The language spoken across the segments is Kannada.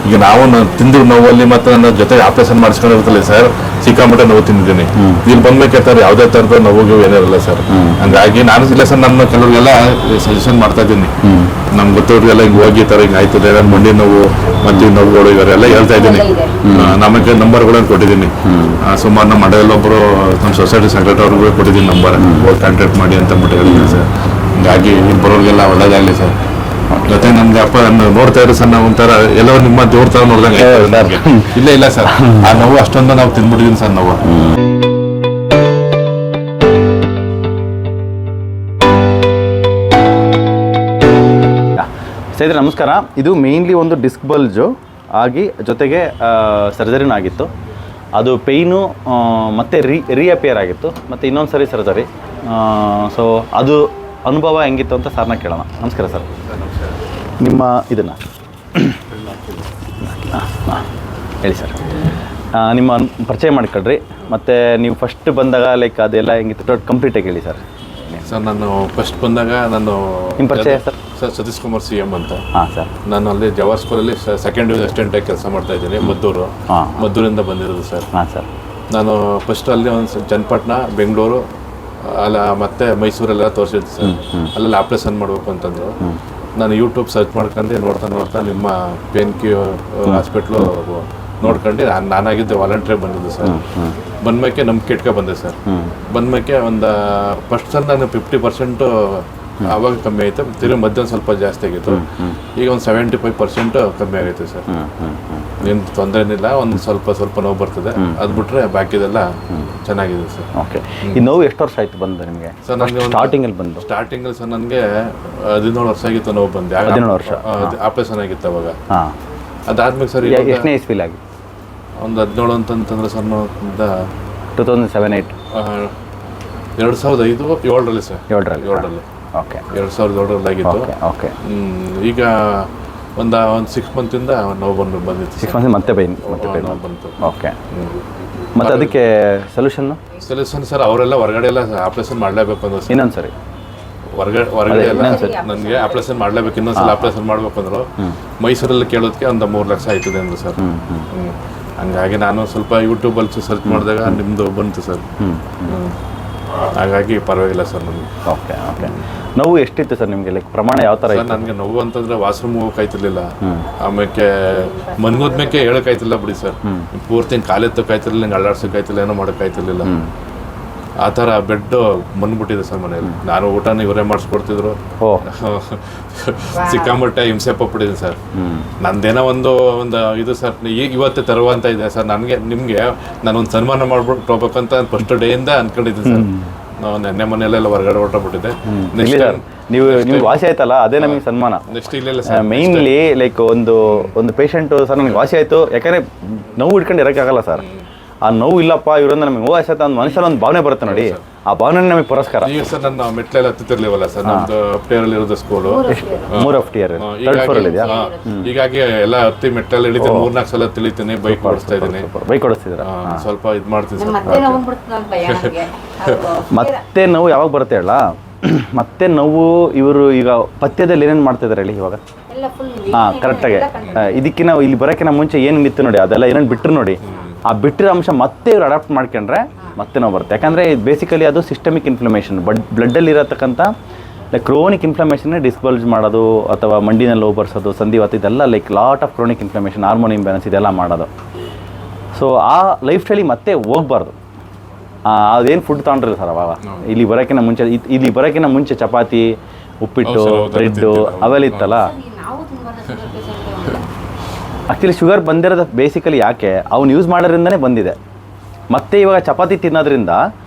ಈಗ ನಾವು ತಿಂದು ನೋವಲ್ಲಿ ಮತ್ತೆ ನನ್ನ ಜೊತೆ ಆಪರೇಷನ್ ಮಾಡಿಸ್ಕೊಂಡಿರ್ತಲ್ಲ ಸರ್, ಸಿಕ್ಕಾಮಟ್ಟೆ ನೋವು ತಿಂದಿದ್ದೀನಿ. ಇಲ್ಲಿ ಬಂದ್ಬೇಕಾದ್ರೆ ಯಾವುದೇ ಥರದ ನೋವು ಏನಿರಲ್ಲ ಸರ್. ಹಂಗಾಗಿ ನಾನು ಇಲ್ಲ ಸರ್, ನನ್ನ ಕೆಲವ್ರಿಗೆಲ್ಲ ಸಜೆಷನ್ ಮಾಡ್ತಾ ಇದ್ದೀನಿ. ನಮ್ಗೆ ಗೊತ್ತವ್ರಿಗೆಲ್ಲ ಹಿಂಗೆ ಹೋಗಿ ಥರ ಹಿಂಗೆ ಆಯ್ತದೆ, ನನ್ನ ಮಂಡಿ ನೋವು ಮಂಡಿ ನೋವುಗಳು ಇವರೆಲ್ಲ ಹೇಳ್ತಾ ಇದ್ದೀನಿ. ನಮಗೆ ನಂಬರ್ಗಳನ್ನು ಕೊಟ್ಟಿದ್ದೀನಿ. ಸುಮಾರು ನಮ್ಮ ಮಂಡ್ಯದಲ್ಲಿ ಒಬ್ಬರು ನಮ್ಮ ಸೊಸೈಟಿ ಸೆಕ್ರೆಟರಿ ಅವ್ರಿಗೂ ಕೊಟ್ಟಿದ್ದೀನಿ ನಂಬರ್, ಕಾಂಟ್ಯಾಕ್ಟ್ ಮಾಡಿ ಅಂತ ಅಂದ್ಬಿಟ್ಟು ಹೇಳಿದ್ದೀನಿ ಸರ್. ಹೀಗಾಗಿ ಇಲ್ಲಿ ಬರೋರಿಗೆಲ್ಲ ಒಳ್ಳೇದಾಗಲಿ ಸರ್. ಜೊತೆ ನಮ್ಗೆ ಅಪ್ಪ ನೋಡ್ತಾ ಇರೋ ಸರ್, ನಾವು ಒಂಥರ ಎಲ್ಲೋ ನಿಮ್ಮ ದೇವ್ರ ತರ ನೋಡ್ದಂಗೆ. ಇಲ್ಲ ಸರ್, ಆ ನೋವು ಅಷ್ಟೊಂದು ನಾವು ತಿಂದ್ಬಿಟ್ಟಿದೀನಿ ಸರ್ ನಾವು. ಸ್ನೇಹಿತರೆ ನಮಸ್ಕಾರ. ಇದು ಮೇಯ್ನ್ಲಿ ಒಂದು ಡಿಸ್ಕ್ ಬಲ್ಜು ಆಗಿ ಜೊತೆಗೆ ಸರ್ಜರಿನೂ ಆಗಿತ್ತು. ಅದು ಪೇಯ್ನು ಮತ್ತು ರೀಅಪಿಯರ್ ಆಗಿತ್ತು, ಮತ್ತು ಇನ್ನೊಂದು ಸರಿ ಸರ್ಜರಿ. ಸೊ ಅದು ಅನುಭವ ಹೆಂಗಿತ್ತು ಅಂತ ಸರ್ನ ಕೇಳೋಣ. ನಮಸ್ಕಾರ ಸರ್. ನಿಮ್ಮ ಇದನ್ನು ಹೇಳಿ ಸರ್, ನಿಮ್ಮ ಪರಿಚಯ ಮಾಡಿಕೊಡ್ರಿ. ಮತ್ತು ನೀವು ಫಸ್ಟ್ ಬಂದಾಗ ಲೈಕ್ ಅದೆಲ್ಲ ಹೆಂಗಿತ್ತು ಕಂಪ್ಲೀಟಾಗಿ ಹೇಳಿ ಸರ್. ಸರ್ ನಾನು ಫಸ್ಟ್ ಬಂದಾಗ ನಾನು ನಿಮ್ಮ ಪರಿಚಯ sir? Sir Satish Kumar CM ಅಂತ. ಹಾಂ ಸರ್. ನಾನು ಅಲ್ಲಿ ಜವಾಹರ್ ಸ್ಕೂಲಲ್ಲಿ ಸೆಕೆಂಡ್ ಡಿವಿಷನ್ ಅಸಿಸ್ಟೆಂಟಾಗಿ ಕೆಲಸ ಮಾಡ್ತಾ ಇದ್ದೀನಿ. ಮದ್ದೂರಿಂದ ಬಂದಿರೋದು ಸರ್. ಹಾಂ ಸರ್. ನಾನು ಫಸ್ಟ್ ಅಲ್ಲಿ ಒಂದು ಚನ್ನಪಟ್ಟಣ, ಬೆಂಗಳೂರು, ಅಲ್ಲ ಮತ್ತೆ ಮೈಸೂರೆಲ್ಲ ತೋರಿಸಿದ್ದು ಸರ್. ಅಲ್ಲೆಲ್ಲ ಆಪ್ರೇಷನ್ ಮಾಡಬೇಕು ಅಂತಂದ್ರು. ನಾನು ಯೂಟ್ಯೂಬ್ ಸರ್ಚ್ ಮಾಡ್ಕೊಂಡು ನೋಡ್ತಾ ನಿಮ್ಮ PNQ ಹಾಸ್ಪಿಟ್ಲು ನೋಡ್ಕೊಂಡು ನಾನಾಗಿದ್ದೆ ವಾಲಂಟ್ರಿ ಬಂದಿದ್ದೆ ಸರ್. ಬಂದ್ಮೇಲೆ ನಮ್ಮ ಕಿಟ್ಕ ಬಂದೆ ಸರ್. ಬಂದ್ಮೇಲೆ ಒಂದು ಫಸ್ಟ್ ಸರ್ ನಾನು 50% ಆವಾಗ ಕಮ್ಮಿ ಆಯಿತು. ತಿರುಗಿ ಮಧ್ಯಾಹ್ನ ಸ್ವಲ್ಪ ಜಾಸ್ತಿ ಆಗಿತ್ತು. ಈಗ ಒಂದು 75% ಕಮ್ಮಿ ಆಗೈತೆ ಸರ್. ಏನು ತೊಂದರೆ ಏನಿಲ್ಲ, ಒಂದು ಸ್ವಲ್ಪ ನೋವು ಬರ್ತದೆ. ಅದು ಬಿಟ್ರೆ ಬಾಕಿದೆಲ್ಲ ಚೆನ್ನಾಗಿದೆ ಸರ್. ಓಕೆ. ಈ ನೋವು ಎಷ್ಟು ವರ್ಷ ಆಯ್ತು ಬಂದು ನಿಮಗೆ? ಸರ್ ನನಗೆ ಸ್ಟಾರ್ಟಿಂಗಲ್ಲಿ ಸರ್ ನನಗೆ 17 ವರ್ಷ ಆಗಿತ್ತು ನೋವು ಬಂದೆ. 17 ವರ್ಷ ಆಪರೇಷನ್ ಆಗಿತ್ತು ಅವಾಗ. ಹಾಂ. ಅದಾದ್ಮೇಲೆ ಸರ್ ಎಷ್ಟನೇ ಇಸ್ವಿಲ್ ಆಗಿ? ಒಂದು 17 ಅಂತಂದ್ರೆ ಸರ್ 2007-8 2005-7ರಲ್ಲಿ ಸರ್. 7ರಲ್ಲಿ. ಓಕೆ. 2007 ಆಗಿತ್ತು. ಓಕೆ. ಈಗ ಒಂದು 6 ಮಂತಿಂದ ನೋವು ಬಂದಿತ್ತು. 6 ಮಂತ್ ಮತ್ತೆ ಬಂತು. ಓಕೆ. ಮತ್ತೆ ಅದಕ್ಕೆ ಸೊಲ್ಯೂಷನ್ ಸರ್ ಅವರೆಲ್ಲ ಹೊರಗಡೆ ಎಲ್ಲ ಆಪರೇಷನ್ ಮಾಡಲೇಬೇಕು ಅಂದ್ರೆ ಇನ್ನೊಂದು ಸರಿ ಹೊರಗಡೆ ಎಲ್ಲ ನನಗೆ ಆಪರೇಷನ್ ಮಾಡಲೇಬೇಕು, ಇನ್ನೊಂದ್ಸಲ ಆಪರೇಷನ್ ಮಾಡ್ಬೇಕು ಅಂದ್ರು. ಮೈಸೂರಲ್ಲಿ ಕೇಳೋದಕ್ಕೆ ಒಂದು 3 ಲಕ್ಷ ಆಯ್ತದೆ ಅಂದ್ರು ಸರ್. ಹಂಗಾಗಿ ನಾನು ಸ್ವಲ್ಪ ಯೂಟ್ಯೂಬಲ್ಲಿ ಸರ್ಚ್ ಮಾಡಿದಾಗ ನಿಮ್ಮದು ಬಂತು ಸರ್. ಹಾಗಾಗಿ ಪರವಾಗಿಲ್ಲ ಸರ್ ನನಗೆ. ಓಕೆ. ನೋವು ಎಷ್ಟಿತ್ತು ಸರ್ ನಿಮಗೆ? ಲೈಕ್ ಪ್ರಮಾಣ ಯಾವ ಥರ? ನನಗೆ ನೋವು ಅಂತಂದ್ರೆ ವಾಶ್ರೂಮ್ ಹೋಗೋಕ್ಕಾಯ್ತಿರ್ಲಿಲ್ಲ. ಆಮೇಲೆ ಮನ್ಗೋದ್ಮೇಲೆ ಹೇಳೋಕ್ಕಾಯ್ತಿಲ್ಲ ಬಿಡಿ ಸರ್. ಪೂರ್ತಿ ಕಾಲೆತ್ತೋಕ್ಕಾಯ್ತಿರ್ಲಿಲ್ಲ, ಹಿಂಗೆ ಅಳ್ಳಾಡ್ಸೋಕ್ಕಾಯ್ತಿಲ್ಲ, ಏನೋ ಮಾಡೋಕ್ಕಾಯ್ತಿರ್ಲಿಲ್ಲ. ಆ ಥರ ಬೆಡ್ ಬಂದ್ಬಿಟ್ಟಿದೆ ಸರ್ ಮನೇಲಿ. ನಾನು ಊಟನ ಇವರೇ ಮಾಡಿಸ್ಕೊಡ್ತಿದ್ರು. ಸಿಕ್ಕಾಮಟ್ಟೆ ಹಿಂಸೆ ಪಟ್ಟಿದ್ದೀನಿ ಸರ್. ನಂದೇನೋ ಒಂದು ಇದು ಸರ್ ಇವತ್ತೇ ತರುವಂತ ಇದೆ ಸರ್. ನಿಮಗೆ ನಾನೊಂದು ಸನ್ಮಾನ ಮಾಡ್ಬಿಟ್ಟು ಹೋಗ್ಬೇಕಂತ ಫಸ್ಟ್ ಡೇಯಿಂದ ಅನ್ಕೊಂಡಿದ್ದೀನಿ ಸರ್. ನಾವು ನೆನ್ನೆ ಮನೆಯಲ್ಲೆಲ್ಲ ಹೊರಗಡೆ ಹೊರಟೋಗ್ಬಿಟ್ಟಿದೆ. ನೀವು ವಾಸಿ ಆಯ್ತಲ್ಲ, ಅದೇ ನಮಗೆ ಸನ್ಮಾನ. ನೆಕ್ಸ್ಟ್ ಇಲ್ಲ ಸರ್. ಮೇಯ್ನ್ಲಿ ಲೈಕ್ ಒಂದು ಪೇಷಂಟು ಸರ್ ನನಗೆ ವಾಸಿ ಆಯಿತು, ಯಾಕಂದರೆ ನೋವು ಇಟ್ಕೊಂಡು ಇರೋಕ್ಕಾಗಲ್ಲ ಸರ್. ಆ ನೋವು ಇಲ್ಲಪ್ಪ ಇವರಿಂದ ನಮಗೆ ನೋವು ಆಯ್ತು ಅಂತ ಮನುಷ್ಯನ ಒಂದು ಭಾವನೆ ಬರುತ್ತೆ ನೋಡಿ, ಆ ಭಾವನೆ ನಮಗೆ ಪುರಸ್ಕಾರ. ಈಗ ಸರ್ ನನ್ನ ಮೆಟ್ಲೆಲ್ಲ ಹತ್ತಿರ್ಲಿವಲ್ಲ ಸರ್, ನಮ್ದು ಅಪ್ಟಿಯರಲ್ಲಿ ಇರೋದು ಸ್ಕೂಲು 3 FTR ಇದೆಯಾ? ಹೀಗಾಗಿ ಎಲ್ಲ ಹತ್ತಿ ಮೆಟ್ಲೆಲ್ಲ ಇಳಿತೀನಿ, 4-4 ಸಲ ತಿಳಿತೀನಿ. ಬೈಕ್ ಓಡಿಸ್ತಾ ಇದ್ದೀನಿ. ಬೈಕ್ ಓಡಿಸ್ತಿದ್ದೀರಾ? ಸ್ವಲ್ಪ ಇದು ಮಾಡ್ತೀನಿ ಸರ್. ಮತ್ತೆ ನೋವು ಯಾವಾಗ ಬರುತ್ತೆ ಹೇಳ? ಮತ್ತೆ ನೋವು ಇವರು ಈಗ ಪಥ್ಯದಲ್ಲಿ ಏನೇನು ಮಾಡ್ತಿದ್ದಾರೆ ಹೇಳಿ ಇವಾಗ? ಹಾಂ, ಕರೆಕ್ಟಾಗಿ. ಇದಕ್ಕಿಂತ ಇಲ್ಲಿ ಬರೋಕ್ಕಿಂತ ಮುಂಚೆ ಏನು ನಿಂತು ನೋಡಿ, ಅದೆಲ್ಲ ಏನೇನು ಬಿಟ್ಟರು ನೋಡಿ, ಆ ಬಿಟ್ಟಿರೋ ಅಂಶ ಮತ್ತೆ ಇವ್ರು ಅಡಾಪ್ಟ್ ಮಾಡ್ಕೊಂಡ್ರೆ ಮತ್ತೆ ನಾವು ಬರುತ್ತೆ. ಯಾಕಂದರೆ ಬೇಸಿಕಲಿ ಅದು ಸಿಸ್ಟಮಿಕ್ ಇನ್ಫ್ಲಮೇಷನ್, ಬ್ಲಡ್ಡಲ್ಲಿ ಇರತಕ್ಕಂಥ ಲೈಕ್ ಕ್ರೋನಿಕ್ ಇನ್ಫ್ಲಮೇಷನ್ನೇ ಡಿಸ್ಕ್ ಬಲ್ಜ್ ಮಾಡೋದು ಅಥವಾ ಮಂಡಿನಲ್ಲಿ ನೋವು ಬರ್ಸೋದು, ಸಂಧಿವಾತ, ಇದೆಲ್ಲ like lot of chronic inflammation, hormone imbalance ಇದೆಲ್ಲ ಮಾಡೋದು. ಸೊ ಆ ಲೈಫ್ ಸ್ಟೈಲಿಗೆ ಮತ್ತೆ ಹೋಗ್ಬಾರ್ದು. ಅದೇನು ಫುಡ್ ತೊಗೊಂಡ್ರಿ ಸರ್ ಅವಾಗ? ಇಲ್ಲಿ ಬರೋಕ್ಕಿಂತ ಮುಂಚೆ ಚಪಾತಿ, ಉಪ್ಪಿಟ್ಟು, ಬ್ರೆಡ್ಡು ಅವೆಲ್ಲ ಇತ್ತಲ್ಲ. ಆ್ಯಕ್ಚುಲಿ ಶುಗರ್ ಬಂದಿರೋದು ಬೇಸಿಕಲಿ ಯಾಕೆ ಅವ್ನು ಯೂಸ್ ಮಾಡೋದ್ರಿಂದನೇ ಬಂದಿದೆ. ಮತ್ತು ಇವಾಗ ಚಪಾತಿ ತಿನ್ನೋದ್ರಿಂದ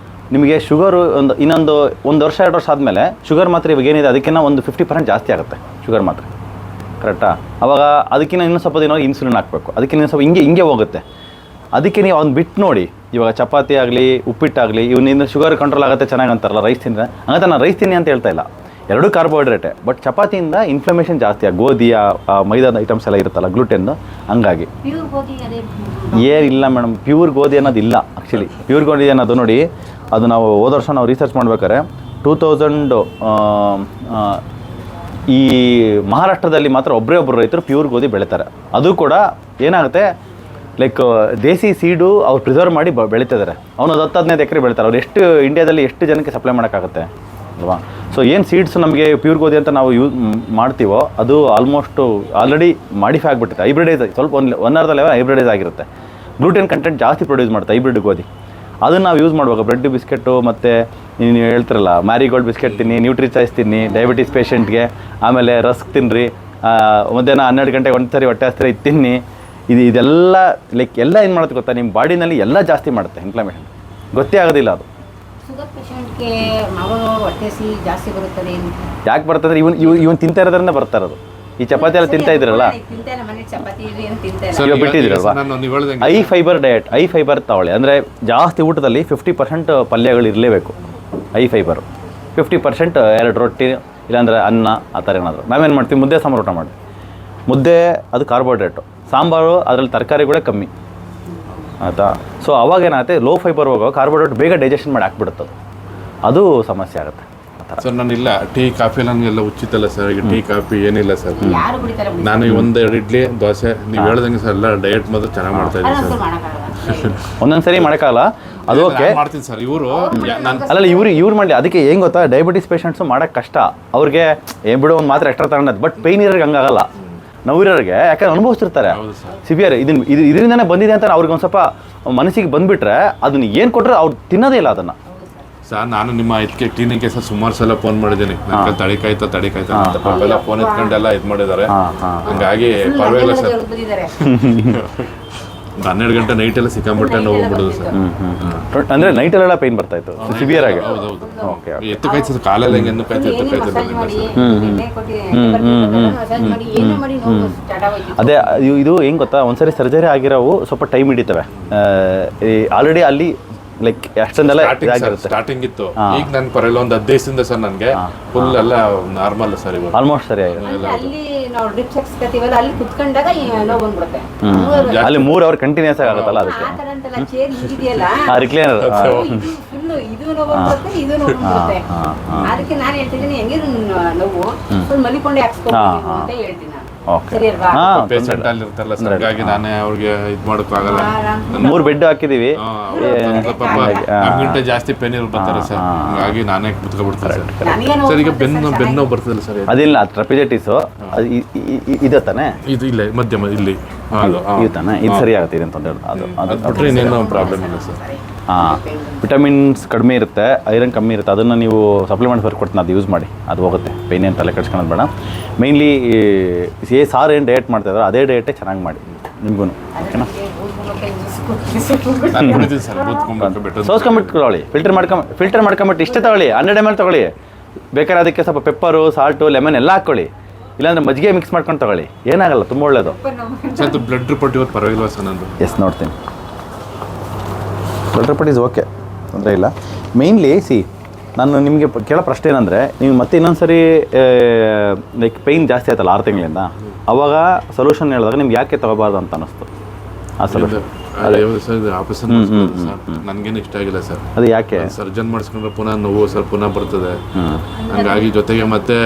ನಿಮಗೆ ಶುಗರು ಇನ್ನೊಂದು 1 ವರ್ಷ 2 ವರ್ಷ ಆದಮೇಲೆ ಶುಗರ್ ಮಾತ್ರ ಇವಾಗ ಏನಿದೆ ಅದಕ್ಕಿಂತ ಒಂದು 50% ಜಾಸ್ತಿ ಆಗುತ್ತೆ ಶುಗರ್ ಮಾತ್ರ. ಕರೆಕ್ಟಾ? ಅವಾಗ ಅದಕ್ಕಿಂತ ಇನ್ನೂ ಸ್ವಲ್ಪ ದಿನ ಇನ್ಸುಲಿನ್ ಹಾಕಬೇಕು, ಅದಕ್ಕಿಂತ ಸ್ವಲ್ಪ ಹಿಂಗೆ ಹೋಗುತ್ತೆ. ಅದಕ್ಕೆ ನೀವು ಅವ್ನು ಬಿಟ್ಟು ನೋಡಿ, ಇವಾಗ ಚಪಾತಿ ಆಗಲಿ ಉಪ್ಪಿಟ್ಟಾಗಲಿ ಇವನಿಂದ ಶುಗರ್ ಕಂಟ್ರೋಲ್ ಆಗುತ್ತೆ ಚೆನ್ನಾಗಿ ಅಂತಾರಲ್ಲ, ರೈಸ್ ತಿಂದರೆ. ಹಂಗಂತ ನಾನು ರೈಸ್ ತಿನ್ನಿ ಅಂತ ಹೇಳ್ತಾ ಇಲ್ಲ, ಎರಡೂ ಕಾರ್ಬೋಹೈಡ್ರೇಟೆ. ಬಟ್ ಚಪಾತಿಯಿಂದ ಇನ್ಫ್ಲಮೇಷನ್ ಜಾಸ್ತಿ ಗೋಧಿ ಮೈದಾದ ಐಟಮ್ಸ್ ಎಲ್ಲ ಇರುತ್ತಲ್ಲ, ಗ್ಲೂಟೆನ್, ಹಂಗಾಗಿ ಏನಿಲ್ಲ ಮೇಡಮ್. ಪ್ಯೂರ್ ಗೋಧಿ ಅನ್ನೋದಿಲ್ಲ ಆ್ಯಕ್ಚುಲಿ. ಪ್ಯೂರ್ ಗೋಧಿ ಅನ್ನೋದು ನೋಡಿ, ಅದು ನಾವು ಹೋದ ವರ್ಷ ನಾವು ರಿಸರ್ಚ್ ಮಾಡ್ಬೇಕಾದ್ರೆ ಈ ಮಹಾರಾಷ್ಟ್ರದಲ್ಲಿ ಮಾತ್ರ ಒಬ್ಬರು ರೈತರು ಪ್ಯೂರ್ ಗೋಧಿ ಬೆಳೀತಾರೆ. ಅದು ಕೂಡ ಏನಾಗುತ್ತೆ, ಲೈಕ್ ದೇಸಿ ಸೀಡು ಅವ್ರು ಪ್ರಿಸರ್ವ್ ಮಾಡಿ ಬೆಳೀತಿದ್ದಾರೆ. ಅವನು 10-15 ಎಕರೆ ಬೆಳೀತಾರೆ. ಅವ್ರು ಎಷ್ಟು ಇಂಡಿಯಾದಲ್ಲಿ ಎಷ್ಟು ಜನಕ್ಕೆ ಸಪ್ಲೈ ಮಾಡೋಕ್ಕಾಗುತ್ತೆ ಅಲ್ವಾ? ಸೊ ಏನು ಸೀಡ್ಸ್ ನಮಗೆ ಪ್ಯೂರ್ ಗೋಧಿ ಅಂತ ನಾವು ಯೂಸ್ ಮಾಡ್ತೀವೋ ಅದು ಆಲ್ರೆಡಿ ಮಾಡಿಫೈ ಆಗಿಬಿಟ್ಟಿದೆ, ಹೈಬ್ರಿಡೈಸ್ ಸ್ವಲ್ಪ ಒನ್ ಅರ್ಧ ಲೆವೆಲ್ ಹೈಬ್ರಿಡೈಸ್ ಆಗಿರುತ್ತೆ. ಗ್ಲೂಟೆನ್ ಕಂಟೆಂಟ್ ಜಾಸ್ತಿ ಪ್ರೊಡ್ಯೂಸ್ ಮಾಡುತ್ತೆ ಹೈಬ್ರಿಡ್ ಗೋಧಿ. ಅದನ್ನು ನಾವು ಯೂಸ್ ಮಾಡುವಾಗ ಬ್ರೆಡ್ ಬಿಸ್ಕೆಟು ಮತ್ತು ನೀವು ಹೇಳ್ತಿರಲ್ಲ ಮ್ಯಾರಿಗೋಲ್ಡ್ ಬಿಸ್ಕೆಟ್ ತಿನ್ನಿ, ನ್ಯೂಟ್ರಿ ಚಾಯ್ಸ್ ತಿನ್ನಿ ಡಯಾಬಿಟಿಸ್ ಪೇಷೆಂಟ್ಗೆ, ಆಮೇಲೆ ರಸ್ಕ್ ತಿನ್ನಿರಿ, ಮಧ್ಯಾಹ್ನ 12 ಗಂಟೆಗೆ ಒಂದು ಸರಿ ಹೊಟ್ಟೆ ಹಸ್ತಾರೆ ಇದು ತಿನ್ನಿ. ಇದೆಲ್ಲ ಲೈಕ್ ಎಲ್ಲ ಏನು ಮಾಡುತ್ತೆ ಗೊತ್ತಾ, ನಿಮ್ಮ ಬಾಡಿನಲ್ಲಿ ಎಲ್ಲ ಜಾಸ್ತಿ ಮಾಡುತ್ತೆ ಇನ್ಫ್ಲಮೇಷನ್, ಗೊತ್ತೇ ಆಗೋದಿಲ್ಲ ಅದು. ಶುಗರ್ ಪೇಷಂಟ್ಗೆ ಹೊಟ್ಟೆ ಸಿಹಿ ಜಾಸ್ತಿ ಬರುತ್ತದೆ. ಯಾಕೆ ಬರ್ತಂದ್ರೆ ಇವನ್ ತಿಂತಾ ಇರೋದ್ರಿಂದ ಬರ್ತಾ ಇರೋದು. ಈ ಚಪಾತಿ ಎಲ್ಲ ತಿಂತಾ ಇದ್ರಲ್ಲ, ಇವಾಗ ಬಿಟ್ಟಿದ್ದೀರಲ್ವಾ, high fibre diet, high fibre ತಗೊಳ್ಳಿ. ಅಂದರೆ ಜಾಸ್ತಿ ಊಟದಲ್ಲಿ 50% ಪಲ್ಯಗಳು ಇರಲೇಬೇಕು. ಹೈ ಫೈಬರ್ 50%, 2 ರೊಟ್ಟಿ ಇಲ್ಲಾಂದರೆ ಅನ್ನ ಆ ಥರ ಏನಾದರೂ. ನಾವೇನು ಮಾಡ್ತೀವಿ, ಮುದ್ದೆ ಸಾಂಬಾರು ಊಟ ಮಾಡಿ, ಮುದ್ದೆ ಅದು ಕಾರ್ಬೋಹೈಡ್ರೇಟು, ಸಾಂಬಾರು ಅದರಲ್ಲಿ ತರಕಾರಿಗಳೇ ಕಮ್ಮಿ ಆಯಿತಾ. ಸೊ ಅವಾಗ ಏನಾಗುತ್ತೆ, ಲೋ ಫೈಬರ್ ಹೋಗೋ ಕಾರ್ಬೋಹೈಡ್ರೇಟ್ ಬೇಗ ಡೈಜೆಷನ್ ಮಾಡಿ ಹಾಕ್ಬಿಡುತ್ತೆ, ಅದು ಸಮಸ್ಯೆ ಆಗುತ್ತೆ. ಸರ್ ನಾನಿಲ್ಲ ಟೀ ಕಾಫಿ ನನಗೆಲ್ಲ ಉಚಿತಲ್ಲ ಸರ್. ಈಗ ಟೀ ಕಾಫಿ ಏನಿಲ್ಲ ಸರ್. ನಾನು 1-2 ಇಡ್ಲಿ ದೋಸೆ ನೀವು ಹೇಳ್ದಂಗೆ ಸರ್ ಎಲ್ಲ ಡಯಟ್ ಮಾತ್ರ ಚೆನ್ನಾಗಿ ಮಾಡ್ತಾ ಇದ್ದೀನಿ ಸರ್. ಒಂದೊಂದ್ಸರಿ ಮಾಡೋಕ್ಕಾಗಲ್ಲ, ಅದು ಓಕೆ ಮಾಡ್ತೀನಿ ಸರ್. ಇವರು ಅಲ್ಲ ಇವ್ರು ಮಾಡಿ, ಅದಕ್ಕೆ ಏನು ಗೊತ್ತಾ, ಡಯಾಬಿಟಿಸ್ ಪೇಷಂಟ್ಸು ಮಾಡೋಕ್ಕೆ ಕಷ್ಟ. ಅವ್ರಿಗೆ ಬಿಡೋ ಒಂದು ಮಾತ್ರ ಎಕ್ಸ್ಟ್ರಾ ತಗೊಂಡದ್ದು. ಬಟ್ ಪೇಯ್ನ್ ಇರೋರಿಗೆ ಹಂಗಾಗಲ್ಲ, ನೋವಿರೋರಿಗೆ ಯಾಕಂದ್ರೆ ಅನುಭವಿಸ್ತಿರ್ತಾರೆ ಸಿವಿಯರ್. ಇದರಿಂದನೇ ಬಂದಿದೆ ಅಂತ ಅವ್ರಿಗೆ ಒಂದು ಸ್ವಲ್ಪ ಮನಸ್ಸಿಗೆ ಬಂದುಬಿಟ್ರೆ ಅದನ್ನ ಏನು ಕೊಟ್ಟರೆ ಅವ್ರು ತಿನ್ನೋದೇ ಇಲ್ಲ ಅದನ್ನು. ಸರ್ ನಾನು ನಿಮ್ಮ ಇದಕ್ಕೆ ಕ್ಲಿನಿಕ್ಗೆ ಸರ್ ಸುಮಾರು ಸಲ ಫೋನ್ ಮಾಡಿದ್ದೀನಿ, ನನಗೆ ತಡಿಕಾಯ್ತಾ ಅಂತ ಪಾಪೆಲ್ಲ ಫೋನ್ ಎತ್ಕೊಂಡೆಲ್ಲ ಇದು ಮಾಡಿದ್ದಾರೆ. ಹಂಗಾಗಿ ಪರವಾಗಿಲ್ಲ ಸರ್. 12 ಗಂಟೆ ನೈಟೆಲ್ಲ ಸಿಕ್ಕಾಬಿಟ್ಟೆ ನೋವು ಬಿಡೋದು ಸರ್. ಅಂದರೆ ನೈಟಲ್ಲೆಲ್ಲ ಪೇಯ್ನ್ ಬರ್ತಾ ಇತ್ತು ಸಿವಿಯರ್ ಆಗಿ. ಹೌದೌದು. ಎತ್ತು ಕಾಯ್ತು ಸರ್, ಕಾಲೆಲ್ಲ ಹೆಂಗೆ ಎನ್ನು ಕಾಯ್ತು ಎತ್ತು ಕಾಯ್ತು. ಅದೇ ಇದು ಹೆಂಗೆ ಗೊತ್ತಾ, ಒಂದ್ಸರಿ ಸರ್ಜರಿ ಆಗಿರೋವು ಸ್ವಲ್ಪ ಟೈಮ್ ಹಿಡಿತವೆ. ಆಲ್ರೆಡಿ ಅಲ್ಲಿ ಲೈಕ್ ಅಷ್ಟೊಂದೆಲ್ಲ ಸ್ಟಾರ್ಟಿಂಗ್ ಇತ್ತು. ಈಗ ನನ್ ಪರವಾಗಿಲ್ಲ ಒಂದು 15 ದಿವಸದಿಂದ ಸರ್ ನನಗೆ ಫುಲ್ ಎಲ್ಲ ನಾರ್ಮಲ್ ಸರ್. ಇವಾಗ ಆಲ್ಮೋಸ್ಟ್ ಸರಿ ಆಗಿದೆ. ಅಲ್ಲಿ 3 ಅವರ್ ಕಂಟಿನ್ಯೂಸ್ ಆಗುತ್ತಲ್ಲ, ಅದಕ್ಕೆ ರಿಕ್ಲೈನರ್. ಅದಕ್ಕೆ ನಾನು ಹೇಳ್ತಿದ್ದೀನಿ ಹೆಂಗೆ ನೋವು ಮಲಿಕೊಂಡೆ ಹಾಕ್ಸ್ಕೊಂಡು ಅಂತ ಹೇಳ್ತೀನಿ. ಪೇಷಂಟ್ ಅಲ್ಲಿ ಇರ್ತಾರಲ್ಲ ಸರ್, ಹಾಗಾಗಿ ನಾನೇ ಅವ್ರಿಗೆ ಇದು ಮಾಡೋಕ್ಕಾಗಲ್ಲ. 3 ಬೆಡ್ ಹಾಕಿದೀವಿ, ನಮ್ಗಿಂತ ಜಾಸ್ತಿ ಪೇನ್ ಬರ್ತಾರೆ ಸರ್, ಹಾಗಾಗಿ ನಾನೇ ಕುತ್ಕೊಬಿಡ್ತಾರೆ ಸರ್. ಈಗ ಬೆನ್ನು ಬರ್ತದಲ್ಲ ಸರ್, ಅದಿಲ್ಲ ಟ್ರಪಿಜೈಟಿಸ್ ಇದೆ ತಾನೆ, ಇದು ಇಲ್ಲ ಮಧ್ಯಮ ಇಲ್ಲಿ ಇದು ತಾನೆ, ಇದು ಸರಿ ಆಗುತ್ತೆ ಅಂತ ಹೇಳೋದು. ಅದು ಬಿಟ್ಟರೆ ಇನ್ನೇನು ಪ್ರಾಬ್ಲಮ್ ಇಲ್ಲ ಸರ್. ವಿಟಮಿನ್ಸ್ ಕಡಿಮೆ ಇರುತ್ತೆ, ಐರನ್ ಕಮ್ಮಿ ಇರುತ್ತೆ, ಅದನ್ನು ನೀವು ಸಪ್ಲಿಮೆಂಟ್ಸ್ ಬರ್ಕೊಡ್ತೀನಿ, ಅದು ಯೂಸ್ ಮಾಡಿ, ಅದು ಹೋಗುತ್ತೆ. ಪೇನ್ ಏನು ತಲೆ ಕೆಡ್ಸ್ಕೊಳ್ಳೋದು ಬೇಡ. ಮೇಯ್ನ್ಲಿ ಸಾರು ಏನು ಡಯಟ್ ಮಾಡ್ತಾಯಿದ್ರು ಅದೇ ಡಯಟೇ ಚೆನ್ನಾಗಿ ಮಾಡಿ ನಿಮಗೂ, ಓಕೆನಾ. ಸೋಸ್ಕೊಂಬಿಟ್ಟು ತಗೊಳ್ಳಿ, ಫಿಲ್ಟರ್ ಮಾಡ್ಕೊಂಬಿಟ್ಟು ಇಷ್ಟೇ ತಗೊಳ್ಳಿ, 100 ml ತಗೊಳ್ಳಿ. ಬೇಕಾದ್ರೆ ಅದಕ್ಕೆ ಸ್ವಲ್ಪ ಪೆಪ್ಪರು, ಸಾಲ್ಟು, ಲೆಮನ್ ಎಲ್ಲ ಹಾಕ್ಕೊಳ್ಳಿ, ಇಲ್ಲಾಂದರೆ ಮಜ್ಜಿಗೆ ಮಿಕ್ಸ್ ಮಾಡ್ಕೊಂಡು ತಗೊಳ್ಳಿ, ಏನಾಗಲ್ಲ, ತುಂಬ ಒಳ್ಳೆಯದು. ಸರ್ ಬ್ಲಡ್ ರಿಪೋರ್ಟ್ ಇವತ್ತು ಪರವಾಗಿಲ್ವಾ ಸರ್ ನಂದು? ಎಸ್ ನೋಡ್ತೀನಿ, ಬ್ಲಡ್ ರಿಪೋರ್ಟ್ ಈಸ್ ಓಕೆ, ತೊಂದರೆ ಇಲ್ಲ. ಮೇಯ್ನ್ಲಿ ನಾನು ನಿಮಗೆ ಕೇಳೋ ಪ್ರಶ್ನೆ ಏನಂದರೆ, ನೀವು ಮತ್ತೆ ಇನ್ನೊಂದು ಸರಿ ಲೈಕ್ ಪೇಯ್ನ್ ಜಾಸ್ತಿ ಆಯ್ತಲ್ಲ 6 ತಿಂಗಳಿಂದ, ಅವಾಗ ಸೊಲ್ಯೂಷನ್ ಹೇಳಿದಾಗ ನಿಮ್ಗೆ ಯಾಕೆ ತಗೋಬಾರ್ದು ಅಂತ ಅನ್ನಿಸ್ತು ಆ ಸೊಲ್ಯೂಷನ್? ಆಪರೇಷನ್ ನನಗೇನು ಇಷ್ಟ ಆಗಿಲ್ಲ ಸರ್. ಅದು ಯಾಕೆ? ಸರ್ಜನ್ ಮಾಡಿಸ್ಕೊಂಡ್ರೆ ಪುನಃ ನೋವು ಸರ್ ಪುನಃ ಬರ್ತದೆ. ಹಂಗಾಗಿ ಜೊತೆಗೆ ಮತ್ತೆ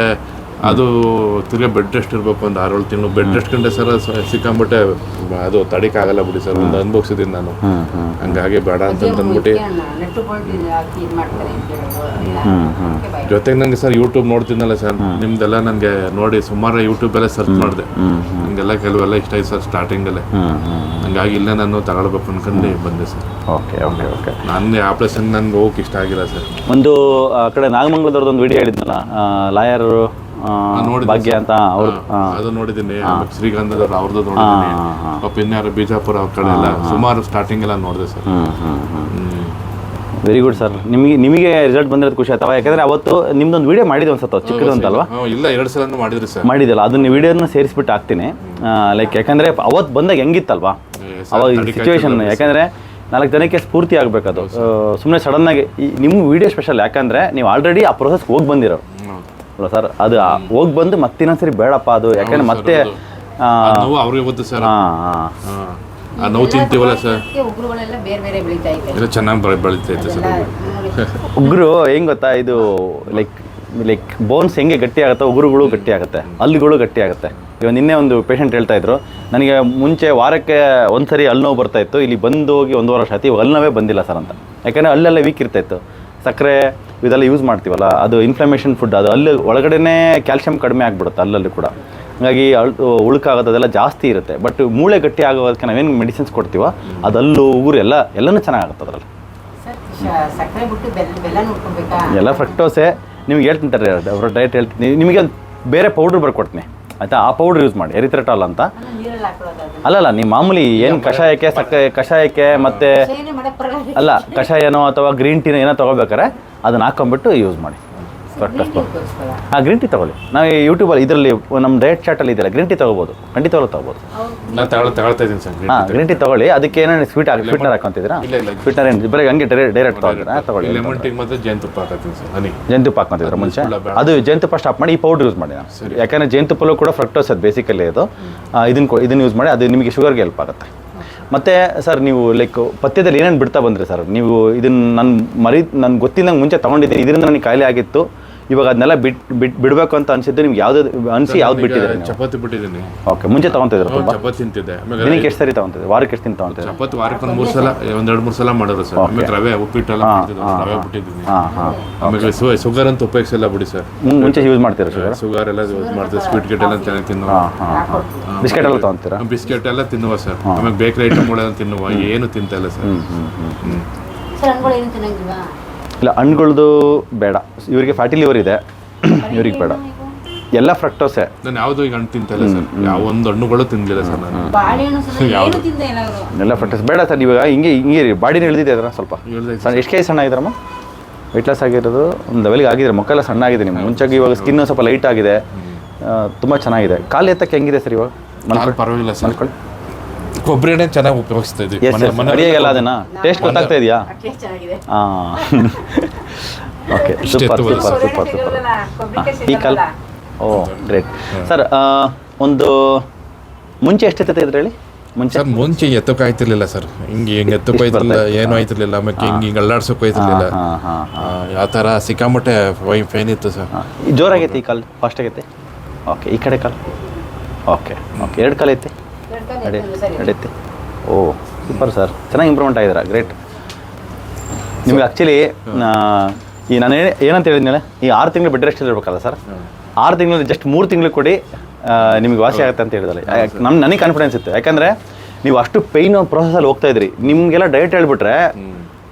ಅದು ತಿರ್ಗಿ ಬೆಡ್ ರೆಸ್ಟ್ ಇರಬೇಕು, ಒಂದು 6-7 ತಿಂಗಳು ಬೆಡ್ ರೆಸ್ಟ್ ಕಂಡೆ ಸರ್ ಸಿಕ್ಕಾಂಬಿಟ್ಟೆ ಅದು ತಡಿಕಾಗಲ್ಲ ಬಿಡಿ ಸರ್, ಒಂದು ಅನುಭವಿಸಿದ್ದೀನಿ ನಾನು. ಹಂಗಾಗಿ ಬೇಡ ಅಂತ ಅಂದ್ಬಿಟ್ಟು ಜೊತೆಗೆ ನನಗೆ ಸರ್ ಯೂಟ್ಯೂಬ್ ನೋಡ್ತೀನಲ್ಲ ಸರ್, ನಿಮ್ದೆಲ್ಲ ನನಗೆ ನೋಡಿ ಸುಮಾರು ಯೂಟ್ಯೂಬೆಲ್ಲ ಸರ್ಚ್ ಮಾಡಿದೆ, ನನಗೆಲ್ಲ ಕೆಲವೆಲ್ಲ ಇಷ್ಟ ಆಯ್ತು ಸರ್ ಸ್ಟಾರ್ಟಿಂಗಲ್ಲೇ. ಹಂಗಾಗಿ ಇಲ್ಲೇ ನಾನು ತಗೊಳ್ಬೇಕು ಅನ್ಕೊಂಡು ಬಂದೆ ಸರ್. Okay okay okay. ನನ್ನ ಆಪ್ರೇಷನ್ ನನಗೆ ಹೋಗಕ್ಕೆ ಇಷ್ಟ ಆಗಿಲ್ಲ ಸರ್. ಒಂದು ಆ ಕಡೆ ನಾಗಮಂಗಲದವ್ರದ್ದು ಒಂದು ವಿಡಿಯೋ ಹೇಳಿದ್ನಲ್ಲ, ಲಾಯರು ಭಾಗ್ಯ ಅಂತ, ಅವರು ಅದು ನೋಡಿದ್ದೀನಿ. ಶ್ರೀಗಂಧ ಅವ್ರದ್ದು ನೋಡಿದ್ದೀನಿ. ಇನ್ಯಾರು ಬಿಜಾಪುರ ಅವ್ರ ಕಡೆ ಎಲ್ಲ ಸುಮಾರು ಸ್ಟಾರ್ಟಿಂಗ್ ಎಲ್ಲ ನೋಡಿದೆ ಸರ್. Very good sir. ನಿಮಗೆ ರಿಸಲ್ಟ್ ಬಂದಿರೋದು ಖುಷಿ ಆಯ್ತವ? ಯಾಕಂದ್ರೆ ಅವತ್ತು ನಿಮ್ದೊಂದು ವಿಡಿಯೋ ಮಾಡಿದ್ವಿ ಅನ್ಸತ್ತ, ಚಿಕ್ಕದು ಅಂತಲ್ವಾ? ಇಲ್ಲ 2 ಸಲ ಮಾಡಿದ್ರಿ ಸರ್. ಮಾಡಿದಲ್ಲ, ಅದನ್ನ ವಿಡಿಯೋನ ಸೇರಿಸ್ಬಿಟ್ಟು ಹಾಕ್ತೀನಿ. ಲೈಕ್ ಯಾಕಂದ್ರೆ ಅವತ್ತು ಬಂದಾಗ ಹೆಂಗಿತ್ತಲ್ವಾ ಅವಾಗ ಸಿಚುವೇಶನ್, ಯಾಕಂದ್ರೆ 4 ಜನಕ್ಕೆ ಸ್ಫೂರ್ತಿ ಆಗಬೇಕದು. ಸುಮ್ಮನೆ ಸಡನ್ನಾಗಿ ನಿಮ್ಮ ವಿಡಿಯೋ ಸ್ಪೆಷಲ್, ಯಾಕಂದರೆ ನೀವು ಆಲ್ರೆಡಿ ಆ ಪ್ರೊಸೆಸ್ಗೆ ಹೋಗಿ ಬಂದಿರೋ ಅಲ್ಲ ಸರ್, ಅದು ಹೋಗಿ ಬಂದು ಮತ್ತಿನ್ನೊಂದ್ಸರಿ ಬೇಡಪ್ಪ ಅದು, ಯಾಕಂದ್ರೆ ಮತ್ತೆ ಅವ್ರಿಗೆ ಗೊತ್ತು ಸರ್. ನೋವು ತಿಂತೀವಲ್ಲ ಸರ್, ಚೆನ್ನಾಗಿ ಬೆಳೀತೈತೆ ಸರ್. ಉಗ್ರು ಹೆಂಗ್ ಗೊತ್ತಾ, ಇದು ಲೈಕ್ ಲೈಕ್ ಬೋನ್ಸ್ ಹೆಂಗೆ ಗಟ್ಟಿ ಆಗುತ್ತೆ, ಉಗುರುಗಳು ಗಟ್ಟಿ ಆಗುತ್ತೆ, ಹಲ್ಲುಗಳು ಗಟ್ಟಿ ಆಗುತ್ತೆ. ಇವಾಗ ನಿನ್ನೆ ಒಂದು ಪೇಷಂಟ್ ಹೇಳ್ತಾ ಇದ್ರು, ನನಗೆ ಮುಂಚೆ ವಾರಕ್ಕೆ ಒಂದ್ಸರಿ ಹಲ್ಲು ನೋವು ಬರ್ತಾ ಇತ್ತು, ಇಲ್ಲಿ ಬಂದು ಹೋಗಿ 1.5 ವರ್ಷ ಆಯ್ತು, ಇವಾಗ ಹಲ್ಲು ನೋವೇ ಬಂದಿಲ್ಲ ಸರ್ ಅಂತ. ಯಾಕಂದರೆ ಹಲ್ಲೆಲ್ಲ ವೀಕ್ ಇರ್ತಾಯಿತ್ತು. ಸಕ್ಕರೆ ಇದೆಲ್ಲ ಯೂಸ್ ಮಾಡ್ತೀವಲ್ಲ, ಅದು ಇನ್ಫ್ಲಮೇಷನ್ ಫುಡ್, ಅದು ಹಲ್ಲು ಒಳಗಡೆನೇ ಕ್ಯಾಲ್ಶಿಯಂ ಕಡಿಮೆ ಆಗಿಬಿಡುತ್ತೆ ಹಲ್ಲಲ್ಲಿ ಕೂಡ. ಹಾಗಾಗಿ ಉಳುಕಾಗೋದು ಅದೆಲ್ಲ ಜಾಸ್ತಿ ಇರುತ್ತೆ. ಬಟ್ ಮೂಳೆ ಗಟ್ಟಿ ಆಗೋದಕ್ಕೆ ನಾವೇನು ಮೆಡಿಸಿನ್ಸ್ ಕೊಡ್ತೀವೋ ಅದು ಹಲ್ಲು ಉಗುರು ಎಲ್ಲನೂ ಚೆನ್ನಾಗಾಗುತ್ತೆ ಅದರಲ್ಲಿ. ಸಕ್ಕರೆ ಬಿಟ್ಟು ಬೆಲ್ಲ ನೋಡ್ಕೊಬೇಕಾ? ಎಲ್ಲ ಫ್ರಕ್ಟೋಸೆ ನಿಮ್ಗೆ ಹೇಳ್ತಿಂತಾರೆ, ಅವ್ರ ಡಯಟ್ ಹೇಳ್ತೀನಿ. ನಿಮಗೆ ಬೇರೆ ಪೌಡ್ರ್ ಬರ್ಕೊಡ್ತೀನಿ ಆಯಿತಾ, ಆ ಪೌಡ್ರ್ ಯೂಸ್ ಮಾಡಿ, ಎರಿಥ್ರೆಟಾಲ್ ಅಂತ. ನೀರಲ್ಲಿ ಹಾಕೊಳ್ಳೋದು ಅದು? ಅಲ್ಲಲ್ಲ, ನೀವು ಮಾಮೂಲಿ ಏನು ಕಷಾಯಕ್ಕೆ ಮತ್ತು ಏನೇ ಮಾಡಕ್ ಬರಲ್ಲ. ಅಲ್ಲ ಕಷಾಯನೋ ಅಥವಾ ಗ್ರೀನ್ ಟೀನೋ ಏನೋ ತೊಗೋಬೇಕಾರೆ ಅದನ್ನು ಹಾಕೊಂಡ್ಬಿಟ್ಟು ಯೂಸ್ ಮಾಡಿ. ಫ್ರಕ್ಟೋಸ್ ಹಾಂ, ಗ್ರೀನ್ ಟೀ ತೊಗೊಳ್ಳಿ. ನಾವು ಯೂಟ್ಯೂಬಲ್ಲಿ ಇದರಲ್ಲಿ ನಮ್ಮ ಡಯಟ್ ಚಾರ್ಟಲ್ಲಿ ಇದೆಯಲ್ಲ, ಗ್ರೀನ್ ಟೀ ತೊಗೋಬೋದು, ಖಂಡಿತವಾಗ್ಲೂ ತೊಗೋಬೋದು. ನಾನು ತಗೊಳ್ತಾ ಇದ್ದೀನಿ ಸರ್. ಹಾಂ, ಗ್ರೀನ್ ಟೀ ತೊಗೊಳ್ಳಿ. ಅದಕ್ಕೆ ಏನೇನು ಸ್ವೀಟ್ನರ್ ಹಾಕೊಂತಿದ್ದೀರಾ? ಸ್ವೀಟ್ನರ್ ಏನು ಬರೀ ಹಂಗೆ ಡೈರೆಕ್ಟ್ ತೊಗೊಳ್ತೀರಾ? ತೊಗೊಳ್ಳಿ. ಲೆಮನ್ ಟೀ ಮತ್ತು ಜೇನುತುಪ್ಪ ಹಾಕತ್ತೀನಿ ಸರ್. ಹನಿ ಜೇನುತುಪ್ಪ ಹಾಕೊಂತಿದ್ರೆ ಮುಂಚೆ ಅದು ಜೇನುತುಪ್ಪ ಸ್ಟಾಪ್ ಮಾಡಿ ಈ ಪೌಡ್ರ್ ಯೂಸ್ ಮಾಡಿ ನಾವು. ಯಾಕಂದರೆ ಜೇನುತುಪ್ಪಲ್ಲೂ ಕೂಡ ಫ್ರಕ್ಟೋಸ್ ಅದು ಬೇಸಿಕಲಿ ಇದು. ಇದನ್ನು ಯೂಸ್ ಮಾಡಿ, ಅದು ನಿಮಗೆ ಶುಗರ್ಗೆ ಹೆಲ್ಪ್ ಆಗುತ್ತೆ. ಮತ್ತು ಸರ್ ನೀವು ಲೈಕ್ ಪಥ್ಯದಲ್ಲಿ ಏನೇನು ಬಿಡ್ತಾ ಬಂದ್ರಿ ಸರ್ ನೀವು? ಇದನ್ನು ನಾನು ಗೊತ್ತಿದ್ದಂಗೆ ಮುಂಚೆ ತೊಗೊಂಡಿದ್ದೀನಿ, ಇದರಿಂದ ನನಗೆ ಕಾಯಿಲೆ ಆಗಿತ್ತು, ಇವಾಗ ಅದನ್ನೆಲ್ಲ ಬಿಡಬೇಕು ಅಂತ ಅನಿಸಿದ್ದು ನಿಮ್ಗೆ ಯಾವ್ದು ಯಾವ್ದು ಬಿಟ್ಟಿದ್ದೀರಿ? ಚಪಾತಿ ಬಿಟ್ಟಿದ್ದೀನಿ. ಓಕೆ, ಮುಂಚೆ ತೊಗೊತಿದ್ರು ತುಂಬ? ಚಪಾತಿ ತಿಂತಿದ್ದೆ. ದಿನಕ್ಕೆ ಎಷ್ಟು ಸರಿ ತೊಗೊತಿದ್ದೆ? ವಾರಕ್ಕೆ ಎಷ್ಟು ದಿನ ತೊಗೊತಿದ್ದೆ? ಚಪಾತಿ ವಾರಕ್ಕೆ 3 ಸಲ, 2-3 ಸಲ ಮಾಡೋರು ಸರ್. ಆಮೇಲೆ ರವೆ ಉಪ್ಪಿಟ್ಟೆಲ್ಲ ರವೆ ಬಿಟ್ಟಿದ್ದೀನಿ. ಆಮೇಲೆ ಶುಗರ್ ಅಂತ ಉಪಯೋಗಿಸಲ್ಲ ಬಿಡಿ ಸರ್. ಮುಂಚೆ ಯೂಸ್ ಮಾಡ್ತೀರಾ ಶುಗರ್ ಎಲ್ಲ ಯೂಸ್ ಮಾಡ್ತೀವಿ. ಸ್ವೀಟ್ ಗಿಟ್ ಎಲ್ಲ ಚೆನ್ನಾಗಿ ತಿನ್ನುವ, ಬಿಸ್ಕೆಟ್ ಎಲ್ಲ ತೊಗೊತೀರಾ? ಬಿಸ್ಕೆಟ್ ಎಲ್ಲ ತಿನ್ನುವ ಸರ್. ಆಮೇಲೆ ಬೇಕರಿ ಐಟಮ್ಗಳೆಲ್ಲ ತಿನ್ನುವ, ಏನು ತಿಂತ ಇಲ್ಲ ಸರ್. ಸರ್ ಹಣ್ಣುಗಳು ಏನು ತಿನ್ನಂಗಿಲ್ವಾ? ಇಲ್ಲ, ಹಣ್ಣುಗಳದ್ದು ಬೇಡ, ಇವರಿಗೆ ಫ್ಯಾಟಿ ಲಿವರ್ ಇದೆ, ಇವ್ರಿಗೆ ಬೇಡ. ಎಲ್ಲ ಫ್ರಕ್ಟೋಸೆ. ನಾನು ಯಾವುದು ಈಗ ಹಣ್ಣು ತಿಂತ ಇಲ್ಲ ಸರ್. ಯಾವ ಒಂದು ಹಣ್ಣುಗಳು ತಿನ್ನಲಿಲ್ಲ ಸರ್ ನಾನು. ಬಾಳೆಹಣ್ಣು ಸಹ ಏನು ತಿಂದ ಇಲ್ಲ ಅವರು. ಎಲ್ಲ ಫ್ರಕ್ಟೋಸ್ ಬೇಡ ಸರ್. ಇವಾಗ ಹಿಂಗೆ ಬಾಡಿನ ಇಳಿದಿದೆ ಅದರ ಸ್ವಲ್ಪ ಸಣ್ಣ. ಎಷ್ಟು ಕೈ ಸಣ್ಣ ಆಗಿದ್ರಮ್ಮ? ವೆಯ್ಟ್ ಲಾಸ್ ಆಗಿರೋದು ಒಂದು ಲೆವೆಲ್ಗೆ ಆಗಿದ್ರೆ, ಮೊಕ್ಕೆಲ್ಲ ಸಣ್ಣ ಆಗಿದೆ ನಿಮ್ಗೆ. ಮುಂಚೆಗೆ ಇವಾಗ ಸ್ಕಿನ್ ಸ್ವಲ್ಪ ಲೈಟ್ ಆಗಿದೆ, ತುಂಬ ಚೆನ್ನಾಗಿದೆ. ಕಾಲು ಎತ್ತಕ್ಕೆ ಹೆಂಗಿದೆ ಸರ್ ಇವಾಗ? ಪರವಾಗಿಲ್ಲ ಸರ್. ಕೊಬ್ಬರಿ ಎಣ್ಣೆ ಚೆನ್ನಾಗಿ ಉಪಯೋಗಿಸ್ತಾ ಇದ್ವಿ ಅಡಿಗೆಲ್ಲ. ಅದನ್ನ ಟೇಸ್ಟ್ ಗೊತ್ತಾಗ್ತಾ ಇದೆಯಾ? ಚೆನ್ನಾಗಿದೆ. ಹಾಂ, okay, super super super super. ಈ ಕಾಲ್, ಓ ಗ್ರೇಟ್ ಸರ್. ಒಂದು ಮುಂಚೆ ಎಷ್ಟೆತ್ತ ಇದ್ರೆ ಹೇಳಿ? ಮುಂಚೆ ಎತ್ತಕ್ಕೆ ಆಯ್ತಿರ್ಲಿಲ್ಲ ಸರ್. ಹಿಂಗೆ ಎತ್ತಕ್ಕೆ ಆಯ್ತಿರ್ಲಿಲ್ಲ, ಏನೂ ಆಯ್ತಿರ್ಲಿಲ್ಲ. ಆಮೇಲೆ ಹಿಂಗೆ ಅಲ್ಲಾಡ್ಸೋಕೆ ಆಯ್ತಿರ್ಲಿಲ್ಲ. ಆ ಥರ ಸಿಕ್ಕಾಮಟ್ಟೆ ಫೈನ್ ಇತ್ತು ಸರ್. ಜೋರಾಗೈತೆ ಈ ಕಾಲ್? ಫಾಸ್ಟ್ ಆಗೈತೆ? ಓಕೆ, ಈ ಕಡೆ ಕಾಲ್? ಓಕೆ ಓಕೆ, 2 ಕಾಲ್ ಐತೆ? ನಡೆಯುತ್ತೆ. ಓ ಸೂಪರ್ ಸರ್, ಚೆನ್ನಾಗಿ ಇಂಪ್ರೂವ್ಮೆಂಟ್ ಆಗಿದ್ದೀರಾ, ಗ್ರೇಟ್. ನಿಮ್ಗೆ ಆ್ಯಕ್ಚುಲಿ ಈ ನಾನು ಏನಂತ ಹೇಳಿದ್ಮೇಲೆ ಈ 6 ತಿಂಗಳು ಬೆಡ್ ರೆಸ್ಟ್ ಇರಬೇಕಲ್ಲ ಸರ್? 6 ತಿಂಗಳಲ್ಲಿ ಜಸ್ಟ್ 3 ತಿಂಗಳು ಕೊಡಿ, ನಿಮಗೆ ವಾಸಿ ಆಗುತ್ತೆ ಅಂತ ಹೇಳಿದಲ್ಲ. ನನಗೆ ಕಾನ್ಫಿಡೆನ್ಸ್ ಇತ್ತು. ಯಾಕಂದರೆ ನೀವು ಅಷ್ಟು ಪೈನ್ ಪ್ರೊಸೆಸಲ್ಲಿ ಹೋಗ್ತಾ ಇದ್ರಿ. ನಿಮಗೆಲ್ಲ ಡಯಟ್ ಹೇಳ್ಬಿಟ್ರೆ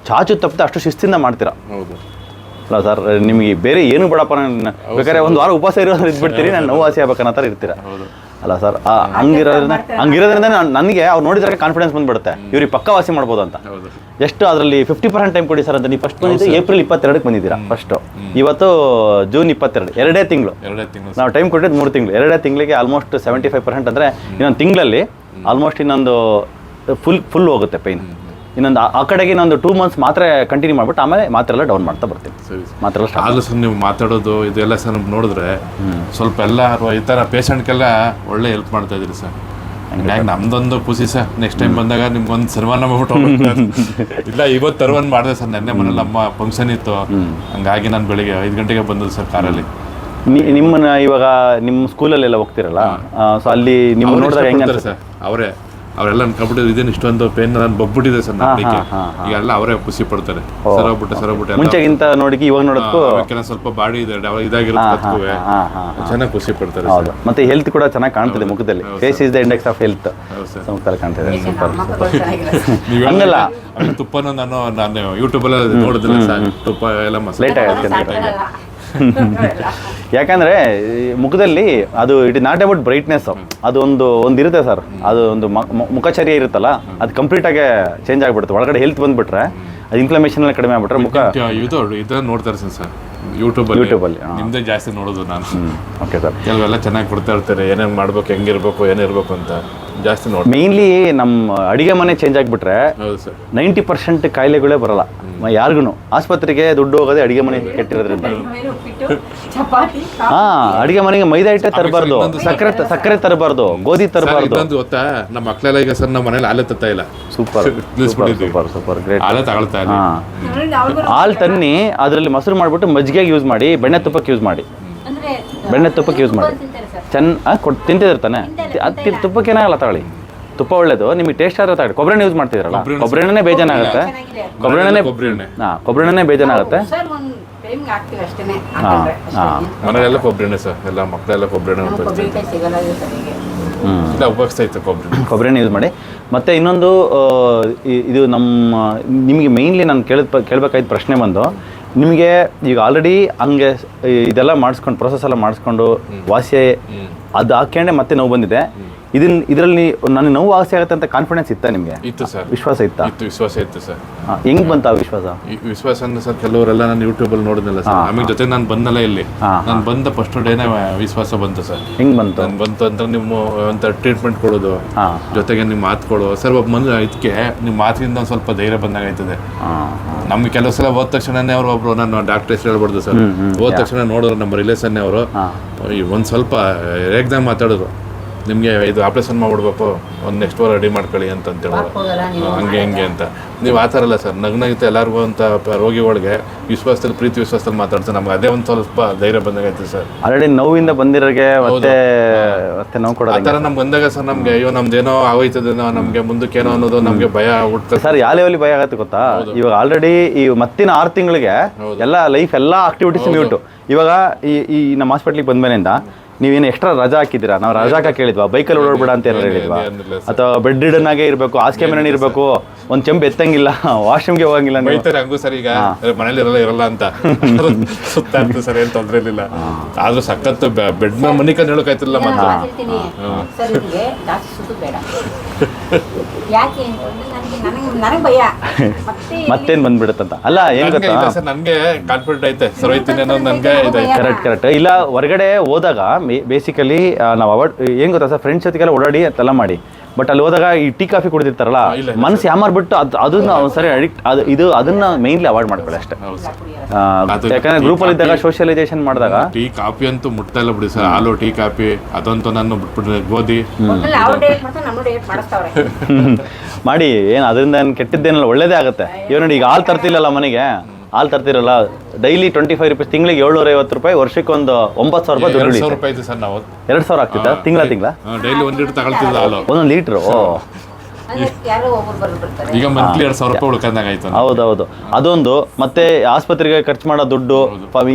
ಚಾಚು ತಪ್ಪದೆ ಅಷ್ಟು ಶಿಸ್ತಿಂದ ಮಾಡ್ತೀರಾ. ಹೌದು ಅಲ್ಲ ಸರ್? ನಿಮಗೆ ಬೇರೆ ಏನು ಬೇಡಪ್ಪ, ನಾನು ಬೇಕಾದ್ರೆ 1 ವಾರ ಉಪವಾಸ ಇರೋದು ಇದ್ಬಿಡ್ತೀರಿ, ನಾನು ನೋವು ವಾಸಿ ಆಗ್ಬೇಕನ್ನೋ ಥರ ಇರ್ತೀರಾ ಅಲ್ಲ ಸರ್? ಹಂಗಿರೋದ್ರಿಂದ ನನಗೆ ಅವ್ರು ನೋಡಿದ್ರೆ ಕಾನ್ಫಿಡೆನ್ಸ್ ಬಂದ್ಬಿಡುತ್ತೆ, ಇವ್ರಿಗೆ ಪಕ್ಕ ವಾಸಿ ಮಾಡ್ಬೋದು ಅಂತ. ಎಷ್ಟು ಅದರಲ್ಲಿ 50% ಟೈಮ್ ಕೊಡಿ ಸರ್ ಅಂತ. ನೀವು ಫಸ್ಟ್ ಬಂದಿದ್ದು ಏಪ್ರಿಲ್ 22ಕ್ಕೆ ಬಂದಿದ್ದೀರಾ ಫಸ್ಟು. ಇವತ್ತು ಜೂನ್ 22, 2 ತಿಂಗಳು ನಾವು ಟೈಮ್ ಕೊಟ್ಟಿದ್ದು. 3 ತಿಂಗಳು, 2 ತಿಂಗಳಿಗೆ ಆಲ್ಮೋಸ್ಟ್ 75% ಅಂದರೆ ಇನ್ನೊಂದು ತಿಂಗಳಲ್ಲಿ ಆಲ್ಮೋಸ್ಟ್ ಇನ್ನೊಂದು ಫುಲ್ ಹೋಗುತ್ತೆ ಪೈನ್. ಇನ್ನೊಂದು ಆ ಕಡೆಗೆ ಇನ್ನೊಂದು 2 ಮಂತ್ಸ್ ಮಾತ್ರ ಕಂಟಿನ್ಯೂ ಮಾಡ್ಬಿಟ್ಟು ಆಮೇಲೆ ಮಾತ್ರ ಎಲ್ಲ ಡೌನ್ ಮಾಡ್ತಾ ಬರ್ತೀನಿ. ಮಾತ್ರ ಆಗಲೂ ಸರ್ ನೀವು ಮಾತಾಡೋದು ಇದೆಲ್ಲ ಸರ್ ನಮ್ಗೆ ನೋಡಿದ್ರೆ ಸ್ವಲ್ಪ ಎಲ್ಲ ಈ ಥರ ಪೇಷಂಟ್ಗೆಲ್ಲ ಒಳ್ಳೆ ಹೆಲ್ಪ್ ಮಾಡ್ತಾ ಇದ್ದೀರಿ ಸರ್. ಹಂಗಾಗಿ ನಮ್ದೊಂದು ಖುಷಿ ಸರ್. ನೆಕ್ಸ್ಟ್ ಟೈಮ್ ಬಂದಾಗ ನಿಮ್ಗೊಂದು ಸರ್ವನ್ನ ಮಾಡ್ಬಿಟ್ಟು ಇಲ್ಲ, ಇವತ್ತು ತರ್ವನ್ ಮಾಡಿದೆ ಸರ್. ನೆನ್ನೆ ಮನೇಲಿ ಅಮ್ಮ ಫಂಕ್ಷನ್ ಇತ್ತು, ಹಂಗಾಗಿ ನಾನು ಬೆಳಿಗ್ಗೆ 5 ಗಂಟೆಗೆ ಬಂದದ್ದು ಸರ್ ಕಾರಲ್ಲಿ. ನಿಮ್ಮನ್ನ ಇವಾಗ ನಿಮ್ಮ ಸ್ಕೂಲಲ್ಲೆಲ್ಲ ಹೋಗ್ತಿರಲ್ಲ, ಸೊ ಅಲ್ಲಿ ನಿಮ್ಮ ನೋಡಿದಾಗ ಹೆಂಗೆ ಸರ್? ಅವರೆಲ್ಲ ಅನ್ಕೊಂಡ್ಬಿಟ್ಟು ಇದೇನು ಇಷ್ಟೊಂದು ಪೇನ್ ನಾನು ಬಗ್ಬಿಟ್ಟಿದೆ ಸರ್ ನನಗೆ. ಈಗ ಎಲ್ಲ ಅವರೇ ಖುಷಿ ಪಡ್ತಾರೆ. ಸರಬಿಟ್ಟೆ ಮುಂಚೆಗಿಂತ ನೋಡಿ ಇವಾಗ ನೋಡೋದಕ್ಕೂ ಸ್ವಲ್ಪ ಬಾಡಿ ಇದೆ ಇದಾಗಿರುತ್ತೆ, ಚೆನ್ನಾಗಿ ಖುಷಿ ಪಡ್ತಾರೆ. ಹೌದು, ಮತ್ತೆ ಹೆಲ್ತ್ ಕೂಡ ಚೆನ್ನಾಗಿ ಕಾಣ್ತದೆ ಮುಖದಲ್ಲಿ. Face is the index of health. ಮುಖದಲ್ಲಿ ಕಾಣ್ತಿದೆ. Super super. ಹಂಗಲ್ಲ, ತುಪ್ಪನೂ ನಾನು ಯೂಟ್ಯೂಬಲ್ಲಿ ನೋಡಿದ್ರೆ ಸರ್, ತುಪ್ಪ ಎಲ್ಲ ಲೇಟ್ ಆಗುತ್ತೆ. ಯಾಕಂದ್ರೆ ಮುಖದಲ್ಲಿ ಅದು it is not about brightness, ಅದು ಒಂದು ಇರುತ್ತೆ ಸರ್. ಅದು ಒಂದು ಮುಖಚರ್ಯ ಇರುತ್ತಲ್ಲ, ಅದು ಕಂಪ್ಲೀಟ್ ಆಗಿ ಚೇಂಜ್ ಆಗಿಬಿಡುತ್ತೆ. ಒಳಗಡೆ ಹೆಲ್ತ್ ಬಂದ್ಬಿಟ್ರೆ, ಅದು ಇನ್ಫ್ಲಮೇಷನ್ ಎಲ್ಲ ಕಡಿಮೆ ಆಗ್ಬಿಟ್ರೆ ಮುಖ ಇದು ನೋಡ್ತಾರೆ ಸರ್ ಯೂಟ್ಯೂಬಲ್ಲಿ. ನಿಮ್ದೇ ಜಾಸ್ತಿ ನೋಡೋದು ನಾನು. Okay sir. ಕೆಲವೆಲ್ಲ ಚೆನ್ನಾಗಿ ಕೊಡ್ತಾ ಇರ್ತಾರೆ, ಏನೇನು ಮಾಡ್ಬೇಕು, ಹೆಂಗಿರ್ಬೇಕು, ಏನಿರ್ಬೇಕು ಅಂತ ಜಾಸ್ತಿ ನೋಡಿ. ಮೇನ್ಲಿ ನಮ್ಮ ಅಡಿಗೆ ಮನೆ ಚೇಂಜ್ ಆಗಿಬಿಟ್ರೆ 90% ಕಾಯಿಲೆಗಳೇ ಬರಲ್ಲ ಯಾರಿಗೂ. ಆಸ್ಪತ್ರೆಗೆ ದುಡ್ಡು ಹೋಗೋದೇ ಅಡಿಗೆ ಮನೆ ಕೆಟ್ಟಿರೋದ್ರಿಂದ. ಅಡಿಗೆ ಮನೆಗೆ ಮೈದಾ ಹಿಟ್ಟೆ ತರಬಾರ್ದು, ಸಕ್ಕರೆ ತರಬಾರ್ದು, ಗೋಧಿ ತರಬಾರ್ದು. ಗೊತ್ತಾ, ನಮ್ಮ ಮಕ್ಕಳೆಲ್ಲ ಈಗ ಸರ್ ನಮ್ಮ ಮನೇಲಿ ಹಾಲೆ ತತ್ತಾ ಇಲ್ಲ. Super super super great. ಹಾಲೆ ತಗೊಳ್ತಾ ಗೊತ್ತಾ ಅಲ್ಲಿ? ಹಾಲು ತನ್ನಿ ಅದರಲ್ಲಿ ಮೊಸರು ಮಾಡಿಬಿಟ್ಟು ಮಜ್ಜಿಗೆಗೆ ಯೂಸ್ ಮಾಡಿ, ಬೆಣ್ಣೆ ತುಪ್ಪಕ್ಕೆ ಯೂಸ್ ಮಾಡಿ, ಅಂದ್ರೆ ಬೆಣ್ಣೆ ತುಪ್ಪಕ್ಕೆ ಯೂಸ್ ಮಾಡಿ. ತಿಂತಾರೆ ಸರ್. ಚೆನ್ನಾಗಿ ತಿಂತಿದ್ರೆ ತಾನೆ, ಅದು ತುಪ್ಪಕ್ಕೆ ಏನಾಗಲ್ಲ ತಗೊಳ್ಳಿ. ತುಪ್ಪ ಒಳ್ಳೇದು, ನಿಮಗೆ ಟೇಸ್ಟ್ ಆದ್ರೆ ತಗೊಳ್ಳಿ. ಕೊಬ್ಬರಿ ಯೂಸ್ ಮಾಡ್ತಿದ್ರಲ್ಲ, ಕೊಬ್ಬರಿ ಎಣ್ಣೆನೇ ಬೇಜಾನಾಗುತ್ತೆ. ಕೊಬ್ಬರಿ ಎಣ್ಣೆ ಕೊಬ್ಬರಿ ಎಣ್ಣೆ ಬೇಜಾನಾಗುತ್ತೆ. ಸರ್ ಒಂದು ಟೈಮ್ಗೆ ಹಾಕ್ತೀವಿ ಅಷ್ಟೇನೆ. ಮನೆಯೆಲ್ಲ ಕೊಬ್ಬರಿ ಎಣ್ಣೆ ಸರ್, ಎಲ್ಲ ಮಕ್ಕಳೆಲ್ಲ ಕೊಬ್ಬರಿ ಎಣ್ಣೆ ಕೊಬ್ಬರಿಕಾಯಿ ಸಿಗಲ್ಲ ಸರಿಗೆ. ಇಲ್ಲ ಉಪಯೋಗಿಸ್ತಾ ಇತ್ತು ಕೊಬ್ಬರಿ ಎಣ್ಣೆ ಯೂಸ್ ಮಾಡಿ. ಮತ್ತು ಇನ್ನೊಂದು ಇದು ನಿಮಗೆ ಮೇಯ್ನ್ಲಿ ನಾನು ಕೇಳಬೇಕಾದ ಪ್ರಶ್ನೆ ಬಂದು, ನಿಮಗೆ ಈಗ ಆಲ್ರೆಡಿ ಹಂಗೆ ಇದೆಲ್ಲ ಮಾಡಿಸ್ಕೊಂಡು ಪ್ರೊಸೆಸ್ ಎಲ್ಲ ಮಾಡಿಸ್ಕೊಂಡು ವಾಸಿ ಅದು ಹಾಕ್ಯಂಡೆ ಮತ್ತೆ ನೋವು ಬಂದಿದೆ. ಇದರಲ್ಲಿ ನನಗೆ ನೋವು ವಾಸಿ ಆಗುತ್ತೆ ಅಂತ ಕಾನ್ಫಿಡೆನ್ಸ್ ಇತ್ತಾ ನಿಮಗೆ? ಇತ್ತು ಸರ್. ವಿಶ್ವಾಸ ಇತ್ತಾ? ವಿಶ್ವಾಸ ಇತ್ತು ಸರ್. ಹೆಂಗ್ ಬಂತ ವಿಶ್ವಾಸ? ವಿಶ್ವಾಸ ಅಂದ್ರೆ ಸರ್, ಕೆಲವರೆಲ್ಲ ನಾನು ಯೂಟ್ಯೂಬಲ್ಲಿ ನೋಡಿದ್ನಲ್ಲ ಸರ್, ಆಮೇಲೆ ಜೊತೆ ನಾನು ಬಂದಲ್ಲ ಇಲ್ಲಿ, ನಾನು ಬಂದ ಫಸ್ಟ್ ಡೇನೇ ವಿಶ್ವಾಸ ಬಂತು ಸರ್. ಹೆಂಗ್ ಬಂತು? ನಾನು ಬಂತು ಅಂತ ನಿಮ್ಮ ಒಂಥರ ಟ್ರೀಟ್ಮೆಂಟ್ ಕೊಡೋದು, ಜೊತೆಗೆ ನಿಮ್ಮ ಮಾತು ಕೊಡೋದು ಸರ್. ಒಬ್ಬ ಮಂದಿ ಇದಕ್ಕೆ ನಿಮ್ಮ ಮಾತಿನಿಂದ ಒಂದು ಸ್ವಲ್ಪ ಧೈರ್ಯ ಬಂದಾಗ ಆಯ್ತದೆ. ನಮ್ಗೆ ಕೆಲವು ಸಲ ಹೋದ ತಕ್ಷಣನೇ ಅವರು ಒಬ್ರು, ನಾನು ಡಾಕ್ಟರ್ ಹೆಸರು ಹೇಳ್ಬಾರ್ದು ಸರ್, ಹೋದ ತಕ್ಷಣ ನೋಡಿದ್ರು ನಮ್ಮ ರಿಲೇಷನ್ನೇ ಅವರು ಒಂದು ಸ್ವಲ್ಪ ರೇಗ್ದಾಗ ಮಾತಾಡಿದ್ರು, ನಿಮಗೆ ಇದು ಆಪ್ರೇಷನ್ ಮಾಡ್ಬಿಡ್ಬೇಕು, ಒಂದು ನೆಕ್ಸ್ಟ್ ವಾರ ರೆಡಿ ಮಾಡ್ಕೊಳ್ಳಿ ಅಂತ ಹೇಳಿದ್ರು. ಹಂಗೆ ಹಿಂಗೆ ಅಂತ. ನೀವು ಆ ಥರ ಅಲ್ಲ ಸರ್, ನಗ್ನಗಿತ್ತು ಎಲ್ಲರಿಗೂ ಅಂತ ರೋಗಿಗಳಿಗೆ ವಿಶ್ವಾಸದಲ್ಲಿ, ಪ್ರೀತಿ ವಿಶ್ವಾಸದಲ್ಲಿ ಮಾತಾಡ್ತಾರೆ. ನಮ್ಗೆ ಅದೇ ಒಂದು ಸ್ವಲ್ಪ ಧೈರ್ಯ ಬಂದಾಗೈತೆ ಸರ್. ಆಲ್ರೆಡಿ ನೋವಿಂದ ಬಂದಿರೋರಿಗೆ ಮತ್ತೆ ನೋವು ಕೊಡೋದು ಆ ಥರ ನಮ್ಗೆ ಬಂದಾಗ ಸರ್, ನಮಗೆ ಅಯ್ಯೋ ನಮ್ದೇನೋ ಆಗೋಯ್ತದೇನೋ, ನಮಗೆ ಮುಂದಕ್ಕೇನೋ ಅನ್ನೋದು ನಮಗೆ ಭಯ ಹುಡ್ತದೆ ಸರ್. ಯಾವ ಲೆವೆಲ್ ಭಯ ಆಗತ್ತೆ ಗೊತ್ತಾ? ಇವಾಗ ಆಲ್ರೆಡಿ ಈ ಮತ್ತಿನ 6 ತಿಂಗಳಿಗೆ ಎಲ್ಲ ಲೈಫ್ ಎಲ್ಲ ಆಕ್ಟಿವಿಟೀಸ್ ಮ್ಯೂಟು. ಇವಾಗ ಈ ನಮ್ಮ ಹಾಸ್ಪಿಟ್ಲಿಗೆ ಬಂದ್ಮೇಲಿಂದ ನೀವೇನು ಎಕ್ಸ್ಟ್ರಾ ರಜಾ ಹಾಕಿದ್ದೀರಾ? ನಾವು ರಜಾ ಕೇಳಿದ್ವಾ? ಬೈಕಲ್ಲಿ ಓಡಾಡ್ಬೇಡ ಅಂತ ಏನಾರು ಹೇಳಿದ್ವಾ? ಅಥವಾ ಬೆಡ್ ರಿಡನ್ ಆಗೇ ಇರಬೇಕು, ಹಾಸಿಗೆ ಮೇಲೆ ಇರಬೇಕು, ಒಂದು ಚೆಂಬು ಎತ್ತಂಗಿಲ್ಲ, ವಾಶ್ರೂಮ್ಗೆ ಹೋಗಂಗಿಲ್ಲ? ಬೈತಾರೆ ಹಂಗೂ ಸರ್. ಈಗ ಮನೇಲಿ ಇರಲ್ಲ ಅಂತ ಸುತ್ತ ಸರ್, ಏನು ತೊಂದರೆ ಇರಲಿಲ್ಲ. ಆದ್ರೂ ಸಖತ್ತು ಬೆಡ್ ಮೇಲೆ ಮನಿಕಂಡು ಹೇಳೋಕಾಯ್ತಿಲ್ಲ. ಸರ್ ನಿಮಗೆ ಜಾಸ್ತಿ ಸುತ್ತು ಬೇಡ. ಯಾಕೆ ನನಗೆ ಭಯ ಮತ್ತೇನು ಬಂದ್ಬಿಡುತ್ತಂತ ಅಲ್ಲ. ಏನು ಗೊತ್ತಾ ಸರ್, ನನಗೆ ಕಾನ್ಫಿಡೆಂಟ್ ಐತೆ ಸರ್, ಹೋಯ್ತೀನಿ ಅನ್ನೋದು ನನಗೆ ಇದೆ. ಕರೆಕ್ಟ್. ಇಲ್ಲ ಹೊರಗಡೆ ಹೋದಾಗ ಬೇಸಿಕಲಿ ನಾವು ಏನು ಗೊತ್ತಾ ಸರ್, ಫ್ರೆಂಡ್ಸ್ ಜೊತೆಗೆಲ್ಲ ಓಡಾಡಿ ಅಂತೆಲ್ಲ ಮಾಡಿ, ಬಟ್ ಅಲ್ಲಿ ಹೋದಾಗ ಈ ಟೀ ಕಾಫಿ ಕುಡಿದಿರ್ತಾರಲ್ಲ, ಮನಸ್ಸು ಯಾಮಾರ್ಬಿಟ್ಟು ಅದನ್ನ ಸರಿ ಅಡಿಕ್ಟ್ ಅದನ್ನ ಮೇನ್ಲಿ ಅವಾಯ್ಡ್ ಮಾಡ್ಕೊಳ್ಳಿ ಅಷ್ಟೇ. ಯಾಕಂದ್ರೆ ಗ್ರೂಪಲ್ಲಿ ಇದ್ದಾಗ ಸೋಷಿಯಲೈಸೇಷನ್ ಮಾಡಿದಾಗ ಟೀ ಕಾಫಿ ಅಂತೂ ಮುಟ್ತಾ ಇಲ್ಲ ಬಿಡಿ ಸರ್. ಹಾಲು ಟೀ ಕಾಫಿ ಅದಂತೂ ನಾನು ಬಿಟ್ಬಿಟ್ರೆ ಗೋಧಿ ಮಾಡಿ ಏನು ಅದರಿಂದ ಏನು ಕೆಟ್ಟಿದ್ದೇನಲ್ಲ, ಒಳ್ಳೇದೇ ಆಗುತ್ತೆ. ಇವ್ ನೋಡಿ, ಈಗ ಹಾಲು ತರ್ತಿಲ್ಲಲ್ಲ ಮನೆಗೆ, ಹಾಲು ತರ್ತಿರಲ್ಲ, ಡೈಲಿ 25 ರೂಪೀಸ್, ತಿಂಗಳಿಗೆ 750 ರೂಪಾಯಿ, ವರ್ಷಕ್ಕೆ ಒಂದು 9,000 ರೂಪಾಯಿ ದುಡ್ಡು. 2,000 ರೂಪಾಯಿ ಇದೆ ಸರ್. ನಾವು 2,000 ಆಗ್ತಿದ್ದ ತಿಂಗಳ ಡೈಲಿ 1 ಲೀಟರ್ ತಗೊಳ್ತಿದ್ದ ಹಾಲು. 1 ಲೀಟ್ರು ಈಗ ಮಂತ್ಲಿ 2,000 ರೂಪಾಯಿ ಉಳ್ಕೊಂಡಾಗ ಆಯ್ತು. ಹೌದೌದು. ಅದೊಂದು. ಮತ್ತೆ ಆಸ್ಪತ್ರೆಗೆ ಖರ್ಚು ಮಾಡೋ ದುಡ್ಡು,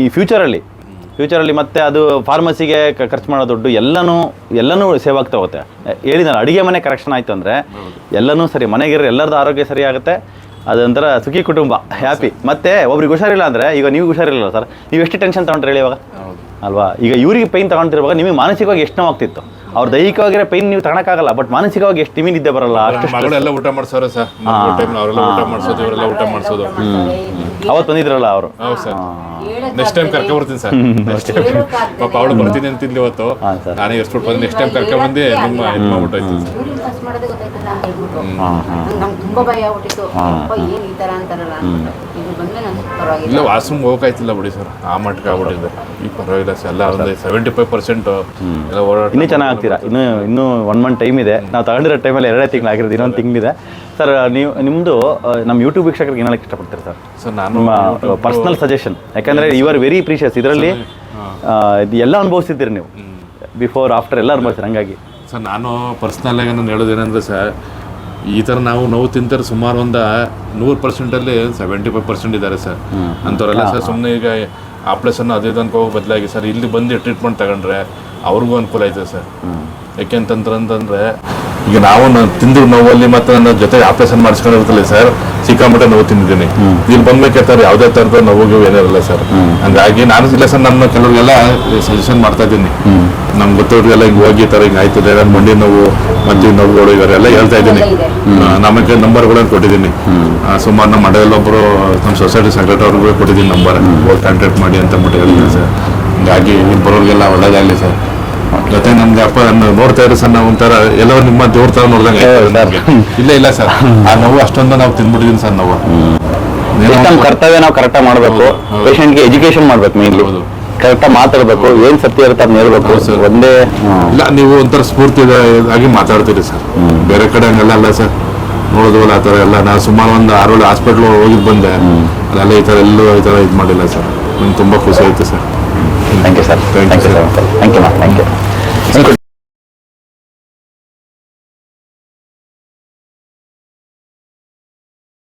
ಈ ಫ್ಯೂಚರಲ್ಲಿ ಮತ್ತೆ ಅದು ಫಾರ್ಮಸಿಗೆ ಖರ್ಚು ಮಾಡೋ ದುಡ್ಡು, ಎಲ್ಲನೂ ಸೇವ್ ಆಗ್ತಾ ಹೋಗುತ್ತೆ. ಹೇಳಿದಾರೆ, ಅಡುಗೆ ಮನೆ ಕರೆಕ್ಷನ್ ಆಯಿತು ಅಂದರೆ ಎಲ್ಲನೂ ಸರಿ, ಮನೆಗಿರೋ ಎಲ್ಲರದ್ದು ಆರೋಗ್ಯ ಸರಿ ಆಗುತ್ತೆ. ಅದೊಂಥರ ಸುಖಿ ಕುಟುಂಬ, ಹ್ಯಾಪಿ. ಮತ್ತೆ ಒಬ್ರಿಗೆ ಹುಷಾರಿಲ್ಲ ಅಂದರೆ, ಈಗ ನೀವು ಹುಷಾರಿಲ್ಲ ಸರ್, ನೀವು ಎಷ್ಟು ಟೆನ್ಷನ್ ತೊಗೊಂಡ್ರೆ ಹೇಳಿ ಇವಾಗ ಅಲ್ವಾ? ಈಗ ಇವ್ರಿಗೆ ಪೈನ್ ತಗೊಂಡಿರುವಾಗ ನಿಮಗೆ ಮಾನಸಿಕವಾಗಿ ಎಷ್ಟು ನೋವಾಗ್ತಿತ್ತು. ಅವ್ರ ದೈಹಿಕವಾಗಿರೋ ಪೈನ್ ನೀವು ತಗೊಳಕ್ಕಾಗಲ್ಲ, ಬಟ್ ಮಾನಸಿಕವಾಗಿ ಎಷ್ಟು ನಿಮಗೆ ನಿದ್ದೆ ಬರಲ್ಲ. ಮಗಳೆಲ್ಲ ಊಟ ಮಾಡಿಸೋರು ಸರ್, ಅವರೆಲ್ಲ ಊಟ ಮಾಡಿಸೋದು, ಇವರೆಲ್ಲ ಊಟ ಮಾಡಿಸೋದು. ಅವತ್ತು ಬಂದಿದ್ರಲ್ಲ ಅವರು. ಹೌದು ಸರ್, ನೆಕ್ಸ್ಟ್ ಟೈಮ್ ಕರ್ಕೊಂಡ್ಬರ್ತೀನಿ ಸರ್. ಪಾಪ ಅವಳು ಬರ್ತೀನಿ ಅಂತಿದ್ಲಿ ಇವತ್ತು, ನಾನೇ ಎಸ್ಬಿಟ್ಟು ಬಂದು ನೆಕ್ಸ್ಟ್ ಟೈಮ್ ಕರ್ಕೊಂಡ್ಬಂದು ನಿಮ್ಮ ಇದು ಮಾಡ್ಬಿಟ್ಟು ತುಂಬಾ ಭಯ ಆಗ್ಬಿಟ್ಟಿತ್ತು. ಏನ್ ಈ ತರ ಅಂತಾರಲ್ಲ, ಇದು ಬಂದ್ರೆ ನನಗೆ ಪರವಾಗಿಲ್ಲ. ಇಲ್ಲ, ವಾಶ್ರೂಮ್ ಹೋಗಕ್ಕಾಯ್ತಿಲ್ಲ ಬಿಡಿ ಸರ್, ಆ ಮಟ್ಟಕ್ಕೆ ಆಗ್ಬಿಟ್ಟಿದೆ. ಈಗ ಪರವಾಗಿಲ್ಲ ಸರ್, ಎಲ್ಲ ಒಂದು 75% ಎಲ್ಲ ಓಡಾಡ. ಇನ್ನೂ ಚೆನ್ನಾಗ್ತೀರಾ. ಇನ್ನೂ 1 ಮಂತ್ ಟೈಮ್ ಇದೆ. ನಾವು ತಗೊಂಡಿರೋ ಟೈಮಲ್ಲಿ 2 ತಿಂಗಳು ಆಗಿರೋದು, ಇನ್ನೊಂದು ತಿಂಗಳಿದೆ ಸರ್. ನಿಮ್ಮದು ನಮ್ಮ ಯೂಟ್ಯೂಬ್ ವೀಕ್ಷಕರಿಗೆ ಏನಾಗಕ್ಕೆ ಇಷ್ಟಪಡ್ತೀರಿ ಸರ್? ಸರ್, ನಾನು ನಿಮ್ಮ ಪರ್ಸ್ನಲ್ ಸಜೆಷನ್, ಯಾಕಂದರೆ ಯು ಆರ್ ವೆರಿ ಪ್ರೀಷಿಯಸ್. ಇದರಲ್ಲಿ ಎಲ್ಲ ಅನುಭವಿಸಿದ್ದೀರಿ ನೀವು, ಬಿಫೋರ್ ಆಫ್ಟರ್ ಎಲ್ಲ ಅನುಭವಿಸ್ತೀರಿ. ಹಂಗಾಗಿ ಸರ್, ನಾನು ಪರ್ಸ್ನಲ್ಲಾಗಿ ನಾನು ಹೇಳೋದೇನೆಂದರೆ ಸರ್, ಈ ಥರ ನಾವು ನೋವು ತಿಂತಾರೆ ಸುಮಾರು ಒಂದು 100%ಅಲ್ಲಿ 75% ಇದ್ದಾರೆ ಸರ್. ಅಂಥವರೆಲ್ಲ ಸರ್ ಸುಮ್ಮನೆ ಈಗ ಆಪ್ರೇಷನ್ ಅದೇ ಅನ್ಕೋ ಬದಲಾಗಿ ಸರ್, ಇಲ್ಲಿ ಬಂದು ಟ್ರೀಟ್ಮೆಂಟ್ ತಗೊಂಡ್ರೆ ಅವ್ರಿಗೂ ಅನುಕೂಲ ಆಯ್ತದೆ ಸರ್. ಯಾಕೆಂತಂದ್ರೆ ಈಗ ನಾವು ತಿಂದು ನೋವಲ್ಲಿ ಮತ್ತು ನನ್ನ ಜೊತೆ ಆಪ್ರೇಷನ್ ಮಾಡಿಸ್ಕೊಂಡಿರ್ತಲ್ಲ ಸರ್, ಸಿಕ್ಕಾಮಟ್ಟೆ ನೋವು ತಿಂದಿದ್ದೀನಿ. ಇಲ್ಲಿ ಬಂದ್ಬೇಕಾದ್ರೆ ಯಾವುದೇ ಥರದ ನೋವು ಏನಿರಲ್ಲ ಸರ್. ಹಂಗಾಗಿ ನಾನು ಇಲ್ಲ ಸರ್, ನನ್ನ ಕೆಲವ್ರಿಗೆಲ್ಲ ಸಜೆಷನ್ ಮಾಡ್ತಾ ಇದ್ದೀನಿ. ನಮ್ಗೆ ಗೊತ್ತವ್ರಿಗೆಲ್ಲ ಹಿಂಗೆ ಹೋಗಿ ಥರ ಹಿಂಗೆ ಆಯ್ತದೆ, ನನ್ನ ಮಂಡಿ ನೋವು ಮಂಡಿ ನೋವುಗಳು ಇವರೆಲ್ಲ ಹೇಳ್ತಾ ಇದ್ದೀನಿ. ನಮಗೆ ನಂಬರ್ಗಳನ್ನು ಕೊಟ್ಟಿದ್ದೀನಿ. ಸುಮಾರು ನಮ್ಮ ಮಂಡ್ಯದಲ್ಲಿ ಒಬ್ಬರು ನಮ್ಮ ಸೊಸೈಟಿ ಸೆಕ್ರೆಟರಿ ಅವ್ರಿಗೂ ಕೊಟ್ಟಿದ್ದೀನಿ ನಂಬರ್, ಹೋಗಿ ಕಾಂಟ್ಯಾಕ್ಟ್ ಮಾಡಿ ಅಂತ ಅಂದ್ಬಿಟ್ಟು ಹೇಳಿದ್ದೀನಿ ಸರ್. ಹಂಗಾಗಿ ಇಲ್ಲಿ ಬರೋರಿಗೆಲ್ಲ ಒಳ್ಳೇದಾಗಲಿ ಸರ್. ಜೊತೆ ನಮ್ಗೆ ಅಪ್ಪ ನೋಡ್ತಾ ಇರೋ ಸರ್, ನಾವು ಒಂಥರ ಎಲ್ಲೋ ನಿಮ್ಮ ದೇವ್ರ ತರ ನೋಡ್ದಂಗೆ. ಇಲ್ಲ ಸರ್, ಆ ನೋವು ಅಷ್ಟೊಂದು ನಾವು ತಿಂದ್ಬಿಟ್ಟಿದೀನಿ ಸರ್. ನಾವು ನಮ್ಮ ಕರ್ತವ್ಯ ನಾವು ಕರೆಕ್ಟಾಗಿ ಮಾಡಬೇಕು. ಪೇಷಂಟ್ಗೆ ಎಜುಕೇಶನ್ ಮಾಡ್ಬೇಕು, ಮೇನ್ಲಿ ಕರೆಕ್ಟಾಗಿ ಮಾತಾಡಬೇಕು, ಏನ್ ಸತ್ಯ ಇರುತ್ತೆ ಅದನ್ನ ಹೇಳ್ಬೇಕು. ಒಂದೇ ಇಲ್ಲ, ನೀವು ಒಂಥರ ಸ್ಫೂರ್ತಿ ಆಗಿ ಮಾತಾಡ್ತೀರಿ ಸರ್. ಬೇರೆ ಕಡೆ ಹಂಗೆಲ್ಲ ಅಲ್ಲ ಸರ್. ನೋಡಿದ್ವಲ್ಲ ಆ ಥರ ಎಲ್ಲ ನಾನು ಸುಮಾರು ಒಂದು 6 ಹಾಸ್ಪಿಟ್ಲ್ ಹೋಗಿದ್ದು ಬಂದೆ ಅಲ್ಲೆಲ್ಲ ಈ ಥರ ಎಲ್ಲೂ ಈ ಥರ ಇದು ಮಾಡಿಲ್ಲ ಸರ್. ನಂಗೆ ತುಂಬ ಖುಷಿ ಆಯಿತು sir. Thank you sir. Thank you, thank you sir. Sir. Thank you thank you.